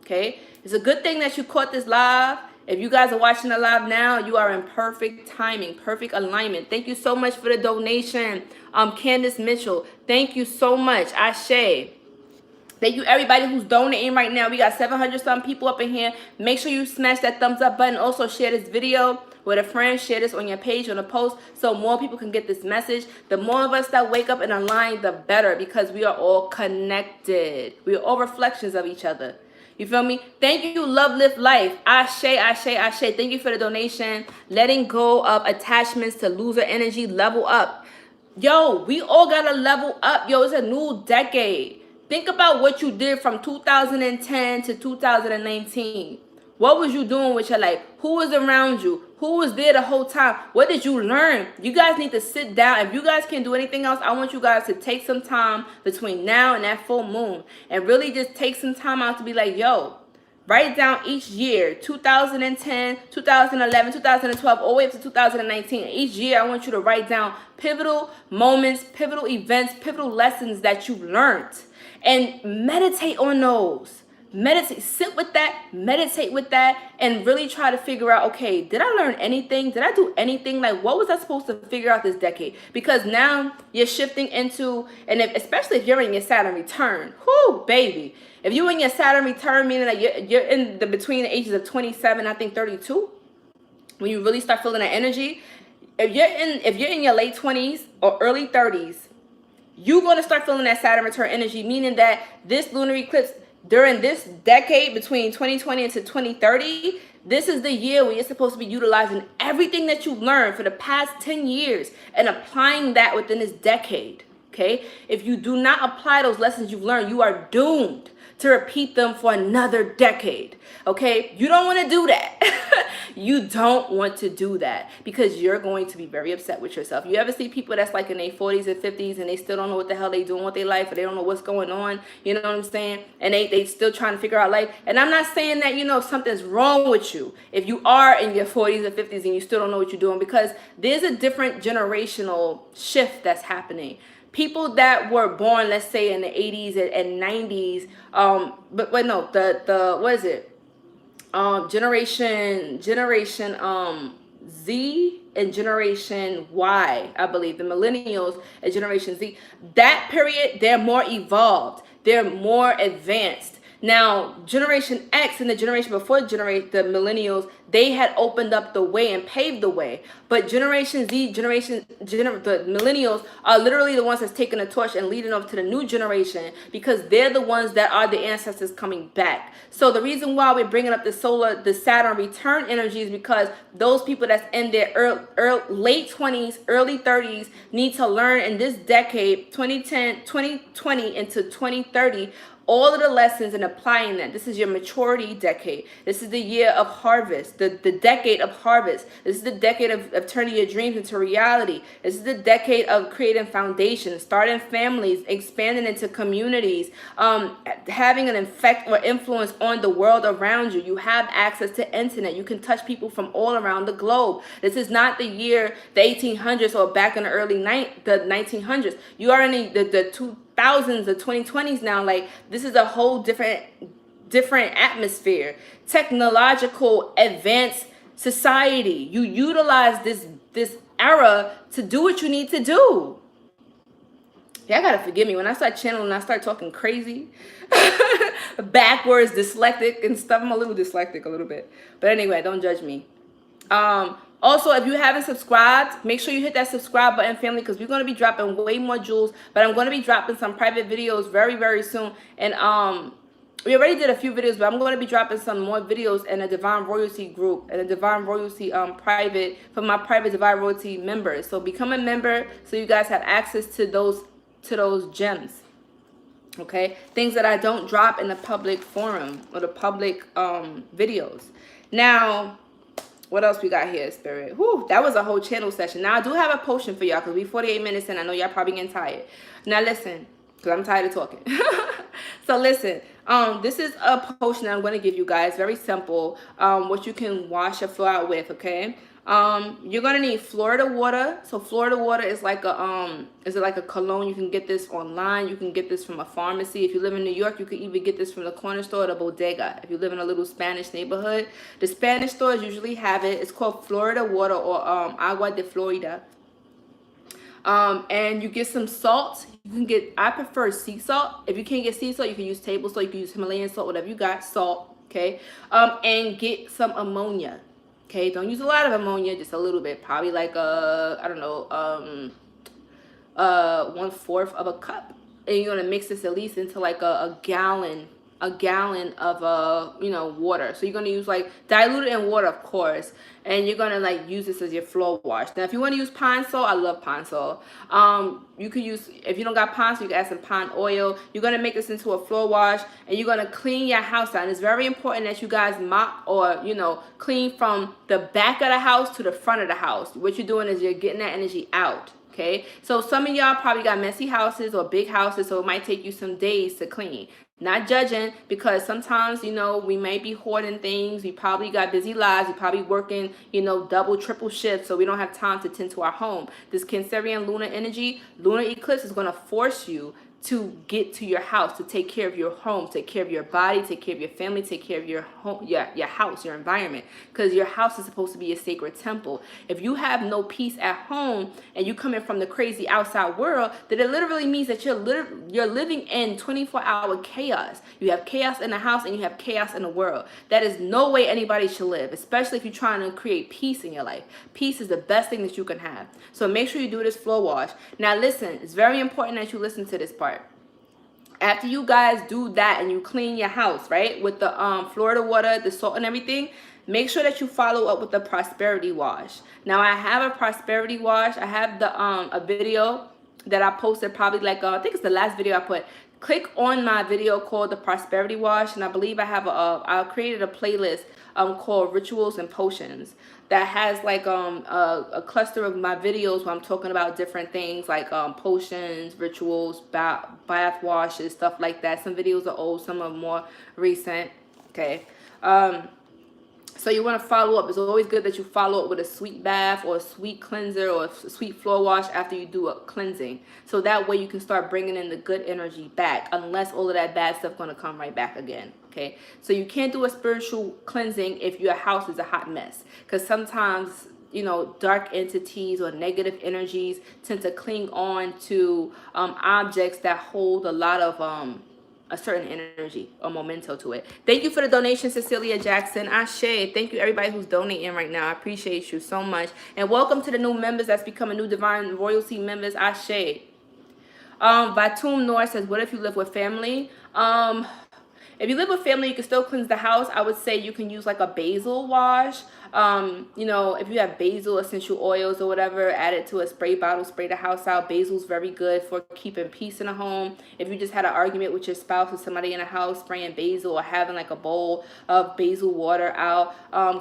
Okay? It's a good thing that you caught this live. If you guys are watching the live now, you are in perfect timing, perfect alignment. Thank you so much for the donation. Candace Mitchell, thank you so much. Ashe. Thank you everybody who's donating right now. We got 700 some people up in here. Make sure you smash that thumbs up button. Also share this video with a friend. Share this on your page, on a post, so more people can get this message. The more of us that wake up and align, the better, because we are all connected. We are all reflections of each other. You feel me? Thank you, Love Live Life. Ashe, ashe, ashe. Thank you for the donation. Letting go of attachments to loser energy. Level up. Yo, we all gotta level up. Yo, it's a new decade. Think about what you did from 2010 to 2019. What was you doing with your life? Who was around you? Who was there the whole time? What did you learn? You guys need to sit down. If you guys can't do anything else, I want you guys to take some time between now and that full moon and really just take some time out to be like, yo, write down each year, 2010, 2011, 2012, all the way up to 2019. Each year, I want you to write down pivotal moments, pivotal events, pivotal lessons that you learned. And meditate on those. Meditate, sit with that, meditate with that, and really try to figure out, okay, did I learn anything? Did I do anything? Like, what was I supposed to figure out this decade? Because now you're shifting into, and especially if you're in your Saturn return, whoo, baby. If you're in your Saturn return, meaning that you're in the between the ages of 27, I think 32, when you really start feeling that energy. If you're in your late 20s or early 30s, you're going to start feeling that Saturn return energy, meaning that this lunar eclipse during this decade between 2020 and to 2030, this is the year where you're supposed to be utilizing everything that you've learned for the past 10 years and applying that within this decade. Okay? If you do not apply those lessons you've learned, you are doomed to repeat them for another decade. Okay? You don't want to do that. You don't want to do that, because you're going to be very upset with yourself. You ever see people that's like in their 40s and 50s and they still don't know what the hell they doing with their life, or they don't know what's going on, you know what I'm saying? And they still trying to figure out life. And I'm not saying that, you know, something's wrong with you if you are in your 40s and 50s and you still don't know what you're doing, because there's a different generational shift that's happening. People that were born, let's say in the 80s and 90s, but wait, no, the what is it? Generation Z and Generation Y, I believe, the millennials and Generation Z, that period, they're more evolved, they're more advanced. Now, Generation X and the generation before the millennials, they had opened up the way and paved the way. But Generation Z, the millennials are literally the ones that's taking the torch and leading up to the new generation, because they're the ones that are the ancestors coming back. So the reason why we're bringing up the Saturn return energy is because those people that's in their late 20s, early 30s need to learn in this decade, 2020 into 2030, all of the lessons and applying that. This is your maturity decade. This is the year of harvest, the decade of harvest. This is the decade of turning your dreams into reality. This is the decade of creating foundations, starting families, expanding into communities, having an effect or influence on the world around you. You have access to internet. You can touch people from all around the globe. This is not the year, the 1800s or back in the early the 1900s. You are in the 2000s, the 2020s now. Like, this is a whole different atmosphere. Technological, advanced society. You utilize this era to do what you need to do. Y'all gotta forgive me when I start channeling and I start talking crazy, backwards, dyslexic and stuff. I'm a little dyslexic a little bit, but anyway, don't judge me. Also, if you haven't subscribed, make sure you hit that subscribe button, family, because we're going to be dropping way more jewels, but I'm going to be dropping some private videos very, very soon. And we already did a few videos, but I'm going to be dropping some more videos in a Divine Royalty group and a Divine Royalty private for my private Divine Royalty members. So become a member so you guys have access to those gems. Okay, things that I don't drop in the public forum or the public videos. Now, what else we got here, Spirit? Whew, that was a whole channel session. Now, I do have a potion for y'all because we 48 minutes in. I know y'all probably getting tired. Now, listen, because I'm tired of talking. So, listen, this is a potion that I'm going to give you guys. Very simple. What you can wash your floor out with, okay? You're gonna need Florida water. So Florida water is like a cologne. You can get this online. You can get this from a pharmacy. If you live in New York, you can even get this from the corner store or the bodega. If you live in a little Spanish neighborhood, the Spanish stores usually have it. It's called Florida water or agua de Florida. And you get some salt. You can get, I prefer sea salt. If you can't get sea salt, you can use table salt. You can use Himalayan salt, whatever you got, salt, okay? And get some ammonia. Okay, don't use a lot of ammonia, just a little bit. Probably like I don't know, 1/4 of a cup. And you're gonna mix this at least into like a gallon of water. So you're gonna use like dilute it in water, of course, and you're gonna like use this as your floor wash. Now, if you want to use pine salt, I love pine salt. You could use, if you don't got pine salt, you can add some pine oil. You're gonna make this into a floor wash, and you're gonna clean your house out. And it's very important that you guys mop or clean from the back of the house to the front of the house. What you're doing is you're getting that energy out. Okay, so some of y'all probably got messy houses or big houses, so it might take you some days to clean. Not judging, because sometimes, we may be hoarding things. We probably got busy lives. We probably working, double, triple shifts, so we don't have time to tend to our home. This Cancerian lunar energy, lunar eclipse is going to force you to get to your house, to take care of your home, take care of your body, take care of your family, take care of your home, your house, your environment, because your house is supposed to be a sacred temple. If you have no peace at home and you coming from the crazy outside world, then it literally means that you're living in 24-hour chaos. You have chaos in the house and you have chaos in the world. That is no way anybody should live, especially if you're trying to create peace in your life. Peace is the best thing that you can have. So make sure you do this floor wash. Now listen, it's very important that you listen to this part. After you guys do that and you clean your house, right, with the Florida water, the salt and everything, make sure that you follow up with the prosperity wash. Now, I have a prosperity wash. I have a video that I posted probably like, I think it's the last video I put. Click on my video called the prosperity wash, and I believe I have I created a playlist called Rituals and Potions that has like a cluster of my videos where I'm talking about different things like potions, rituals, bath washes, stuff like that. Some videos are old, some are more recent. Okay. So you want to follow up. It's always good that you follow up with a sweet bath or a sweet cleanser or a sweet floor wash after you do a cleansing. So that way you can start bringing in the good energy back, unless all of that bad stuff going to come right back again. Okay, so you can't do a spiritual cleansing if your house is a hot mess, because sometimes dark entities or negative energies tend to cling on to objects that hold a lot of a certain energy or memento to it. Thank you for the donation, Cecilia Jackson. Ashe. Thank you everybody who's donating right now. I appreciate you so much. And welcome to the new members that's becoming new Divine Royalty members. Ashe. Batum Noor says, what if you live with family? If you live with family, you can still cleanse the house. I would say you can use like a basil wash. If you have basil essential oils or whatever, add it to a spray bottle, spray the house out. Basil's very good for keeping peace in the home. If you just had an argument with your spouse or somebody in the house, spraying basil or having like a bowl of basil water out,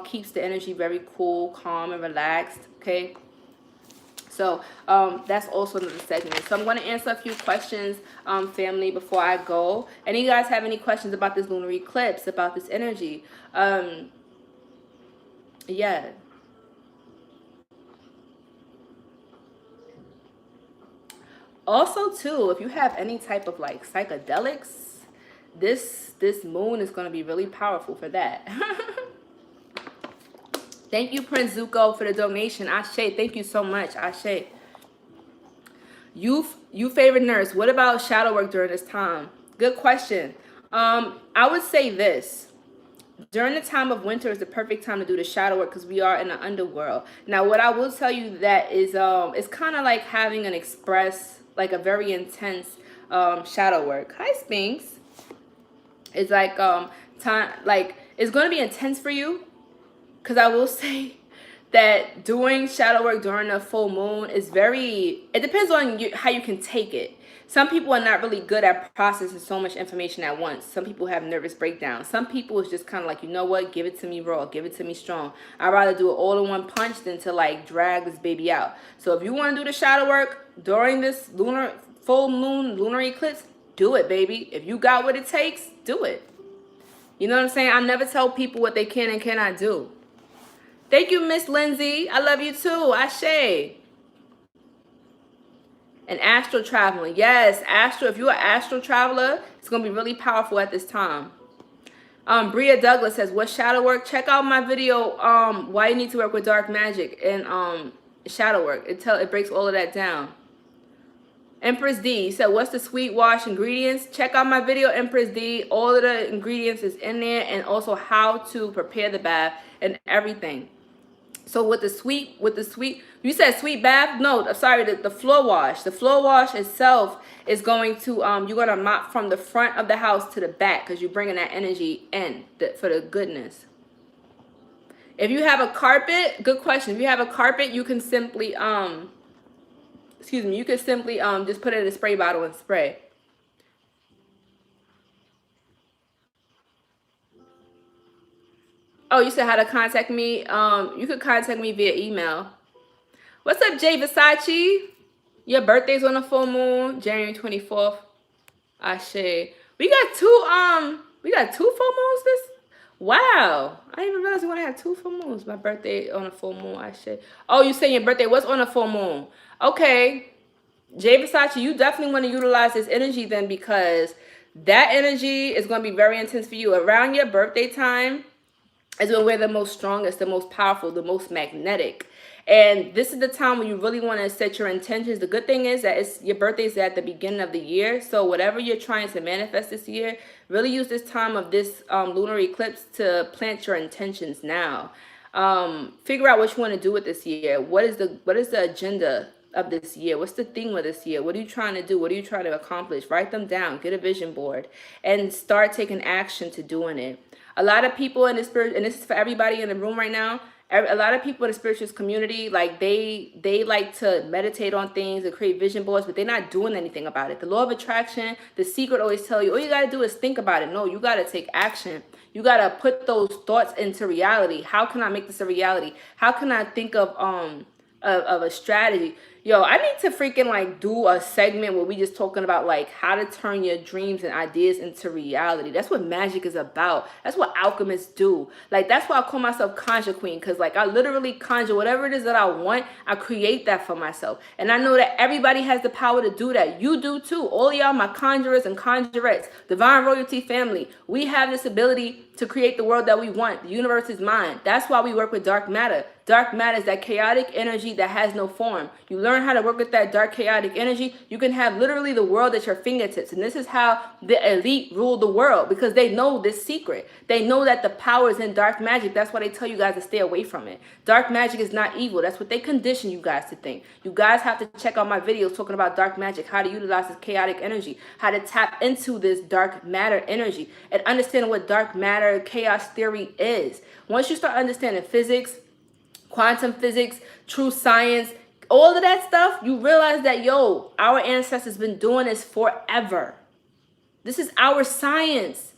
keeps the energy very cool, calm, and relaxed. Okay. So that's also another segment. So I'm going to answer a few questions, family, before I go. Any of you guys have any questions about this lunar eclipse, about this energy? Yeah. Also, too, if you have any type of like psychedelics, this moon is going to be really powerful for that. Thank you, Prince Zuko, for the donation. Ashe, thank you so much. Ashe. You favorite nurse. What about shadow work during this time? Good question. I would say this. During the time of winter is the perfect time to do the shadow work because we are in the underworld. Now, what I will tell you that is, it's kind of like having an express, like a very intense shadow work. Hi, Sphinx. It's like time, like it's going to be intense for you, because I will say that doing shadow work during a full moon is very, it depends on you, how you can take it. Some people are not really good at processing so much information at once. Some people have nervous breakdowns. Some people is just kind of like, you know what, give it to me raw, give it to me strong. I'd rather do it all in one punch than to like drag this baby out. So if you want to do the shadow work during this lunar full moon lunar eclipse, do it, baby. If you got what it takes, do it. You know what I'm saying? I never tell people what they can and cannot do. Thank you, Miss Lindsay. I love you too. Ashe. And astral traveling. Yes, astral. If you're an astral traveler, it's going to be really powerful at this time. Bria Douglas says, what shadow work? Check out my video, why you need to work with dark magic and shadow work. It breaks all of that down. Empress D said, what's the sweet wash ingredients? Check out my video, Empress D. All of the ingredients is in there, and also how to prepare the bath and everything. So with the sweet, you said sweet bath? No, I'm sorry, the floor wash. The floor wash itself is going to, you're going to mop from the front of the house to the back, because you're bringing that energy in for the goodness. If you have a carpet, good question. If you have a carpet, you can simply, you can simply just put it in a spray bottle and spray. Oh, you said how to contact me? You could contact me via email. What's up, Jay Versace? Your birthday's on the full moon, January 24th. Ashe. We got two full moons this. Wow. I didn't even realize we want to have 2 full moons. My birthday on a full moon, Ashe. Oh, you saying your birthday was on a full moon. Okay. Jay Versace, you definitely want to utilize this energy then, because that energy is going to be very intense for you. Around your birthday time is when we're the most strongest, the most powerful, the most magnetic. And this is the time when you really want to set your intentions. The good thing is that your birthday is at the beginning of the year. So whatever you're trying to manifest this year, really use this time of this lunar eclipse to plant your intentions now. Figure out what you want to do with this year. What is the agenda of this year? What's the theme of this year? What are you trying to do? What are you trying to accomplish? Write them down. Get a vision board and start taking action to doing it. A lot of people in the spirit, and this is for everybody in the room right now, a lot of people in the spiritual community, like they like to meditate on things and create vision boards, but they're not doing anything about it. The law of attraction, the secret always tell you, all you got to do is think about it. No, you got to take action. You got to put those thoughts into reality. How can I make this a reality? How can I think of a strategy? Yo, I need to freaking like do a segment where we just talking about like how to turn your dreams and ideas into reality. That's what magic is about. That's what alchemists do. Like, that's why I call myself Conjure Queen, because like I literally conjure whatever it is that I want. I create that for myself, and I know that everybody has the power to do that. You do too. All y'all, my conjurers and conjurettes, divine royalty family, we have this ability to create the world that we want. The universe is mine. That's why we work with dark matter. Dark matter is that chaotic energy that has no form. You learn how to work with that dark chaotic energy, you can have literally the world at your fingertips. And this is how the elite rule the world, because they know this secret. They know that the power is in dark magic. That's why they tell you guys to stay away from it. Dark magic is not evil. That's what they condition you guys to think. You guys have to check out my videos talking about dark magic, how to utilize this chaotic energy, how to tap into this dark matter energy, and understand what dark matter chaos theory is. Once you start understanding physics, quantum physics, true science, all of that stuff, you realize that, yo, our ancestors been doing this forever. This is our science.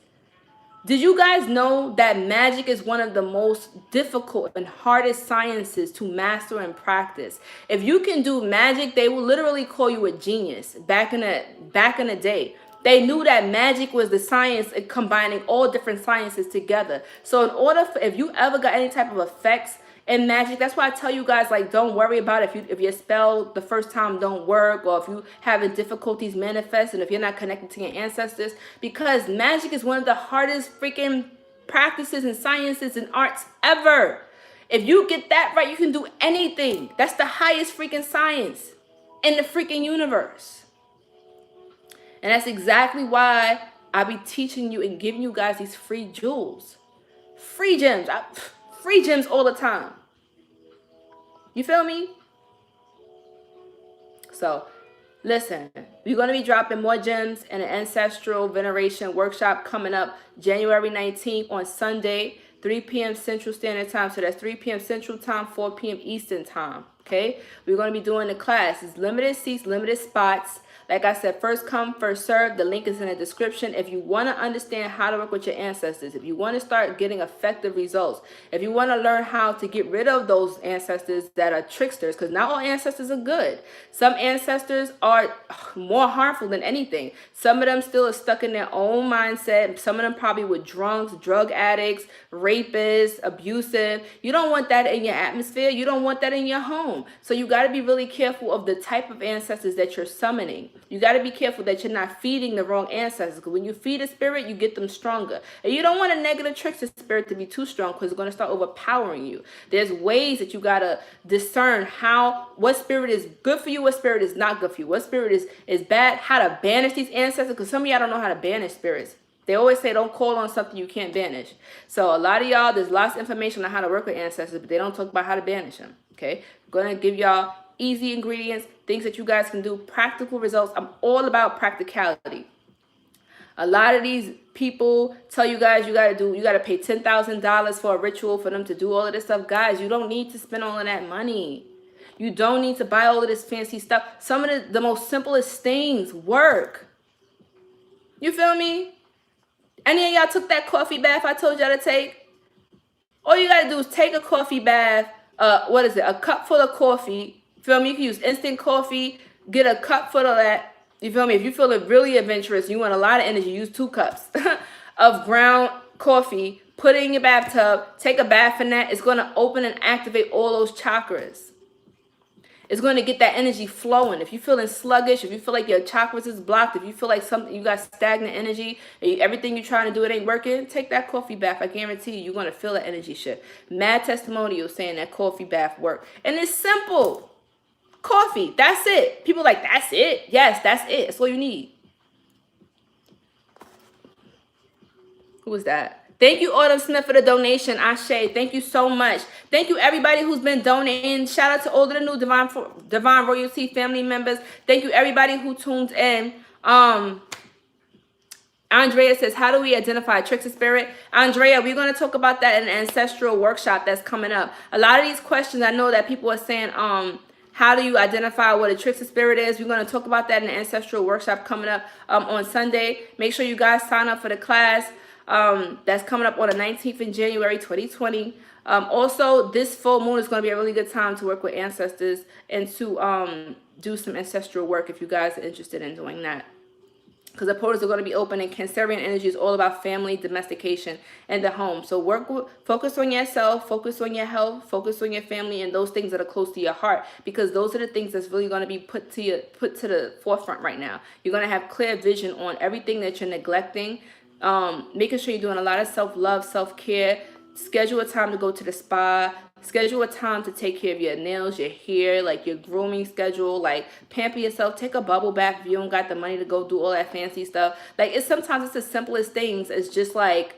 Did you guys know that magic is one of the most difficult and hardest sciences to master and practice? If you can do magic, they will literally call you a genius. Back in the day, they knew that magic was the science combining all different sciences together. So in order for, if you ever got any type of effects in magic, that's why I tell you guys, like, don't worry about if your spell the first time don't work, or if you having difficulties manifesting, if you're not connected to your ancestors, because magic is one of the hardest freaking practices and sciences and arts ever. If you get that right, you can do anything. That's the highest freaking science in the freaking universe. And that's exactly why I be teaching you and giving you guys these free jewels, free gems. Free gems all the time. You feel me? So Listen, we're going to be dropping more gems in an ancestral veneration workshop coming up January 19th on Sunday, 3 p.m. Central Standard Time. So that's 3 p.m. Central Time, 4 p.m. Eastern Time. Okay, we're going to be doing the class. It's limited seats, limited spots. Like I said, first come, first serve. The link is in the description. If you want to understand how to work with your ancestors, if you want to start getting effective results, if you want to learn how to get rid of those ancestors that are tricksters, because not all ancestors are good. Some ancestors are more harmful than anything. Some of them still are stuck in their own mindset. Some of them probably were drunks, drug addicts, rapists, abusive. You don't want that in your atmosphere. You don't want that in your home. So you got to be really careful of the type of ancestors that you're summoning. You got to be careful that you're not feeding the wrong ancestors, because when you feed a spirit, you get them stronger. And you don't want a negative trickster spirit to be too strong, because it's going to start overpowering you. There's ways that you got to discern what spirit is good for you, what spirit is not good for you, what spirit is bad, how to banish these ancestors, because some of y'all don't know how to banish spirits. They always say don't call on something you can't banish. So a lot of y'all, there's lots of information on how to work with ancestors, but they don't talk about how to banish them. Okay, I'm going to give y'all easy ingredients, things that you guys can do, practical results. I'm all about practicality. A lot of these people tell you guys you got to pay $10,000 for a ritual for them to do all of this stuff. Guys, you don't need to spend all of that money. You don't need to buy all of this fancy stuff. Some of the most simplest things work. You feel me? Any of y'all took that coffee bath I told y'all to take? All you gotta do is take a coffee bath. A cup full of coffee. Feel me? You can use instant coffee. Get a cup full of that. You feel me? If you feel really adventurous, you want a lot of energy, use 2 cups of ground coffee. Put it in your bathtub. Take a bath in that. It's gonna open and activate all those chakras. It's going to get that energy flowing. If you're feeling sluggish, if you feel like your chakras is blocked, if you feel like something, you got stagnant energy, everything you're trying to do, it ain't working, take that coffee bath. I guarantee you're going to feel the energy shift. Mad testimonials saying that coffee bath worked. And it's simple. Coffee, that's it. People like, that's it? Yes, that's it. That's all you need. Who was that? Thank you, Autumn Smith, for the donation. Ashe, thank you so much. Thank you, everybody who's been donating. Shout out to all of the new Divine Royalty family members. Thank you, everybody who tuned in. Andrea says, how do we identify a trickster spirit? Andrea, we're going to talk about that in the Ancestral workshop that's coming up. A lot of these questions, I know that people are saying, how do you identify what a trickster spirit is? We're going to talk about that in the Ancestral workshop coming up on Sunday. Make sure you guys sign up for the class. That's coming up on the 19th in January 2020. Also, this full moon is going to be a really good time to work with ancestors and to do some ancestral work if you guys are interested in doing that. Because the portals are going to be open, and Cancerian energy is all about family, domestication, and the home. So focus on yourself, focus on your health, focus on your family, and those things that are close to your heart, because those are the things that's really going to be put to the forefront right now. You're going to have clear vision on everything that you're neglecting. Making sure you're doing a lot of self-love, self-care. Schedule a time to go to the spa. Schedule a time to take care of your nails, your hair, like your grooming schedule. Like, pamper yourself. Take a bubble bath if you don't got the money to go do all that fancy stuff. Like, sometimes it's the simplest things. It's just like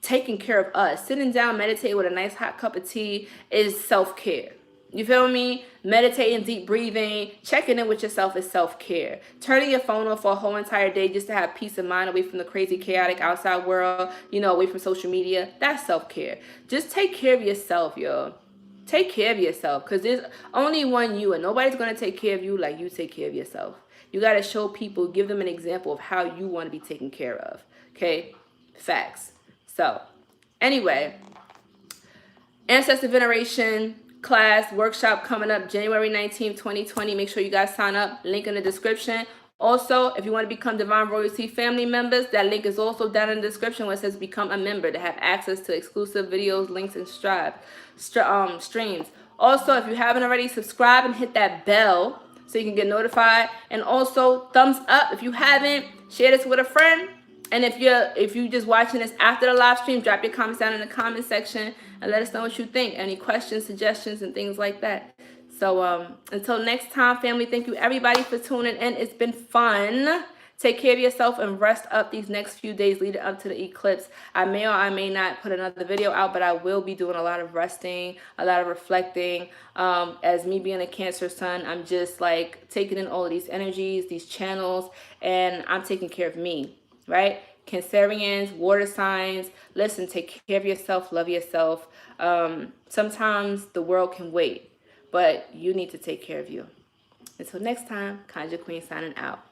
taking care of us. Sitting down, meditating with a nice hot cup of tea is self-care. You feel me? Meditating, deep breathing, checking in with yourself is self-care. Turning your phone off for a whole entire day just to have peace of mind, away from the crazy, chaotic outside world, away from social media, that's self-care. Just take care of yourself, yo. Take care of yourself, because there's only one you, and nobody's going to take care of you like you take care of yourself. You got to show people, give them an example of how you want to be taken care of. Okay? Facts. So, anyway, ancestor veneration class workshop coming up January 19th, 2020. Make sure you guys sign up. Link in the description. Also, if you want to become Divine Royalty family members, that link is also down in the description where it says become a member to have access to exclusive videos, links, and streams. Also, if you haven't already, subscribe and hit that bell so you can get notified. And also, thumbs up if you haven't. Share this with a friend. And if you just watching this after the live stream, drop your comments down in the comment section and let us know what you think. Any questions, suggestions, and things like that. So until next time, family, thank you everybody for tuning in. It's been fun. Take care of yourself and rest up these next few days leading up to the eclipse. I may or I may not put another video out, but I will be doing a lot of resting, a lot of reflecting. As me being a Cancer sun, I'm just like taking in all of these energies, these channels, and I'm taking care of me, right? Cancerians, water signs, listen, take care of yourself, love yourself. Sometimes the world can wait, but you need to take care of you. Until next time, Conjure Queen signing out.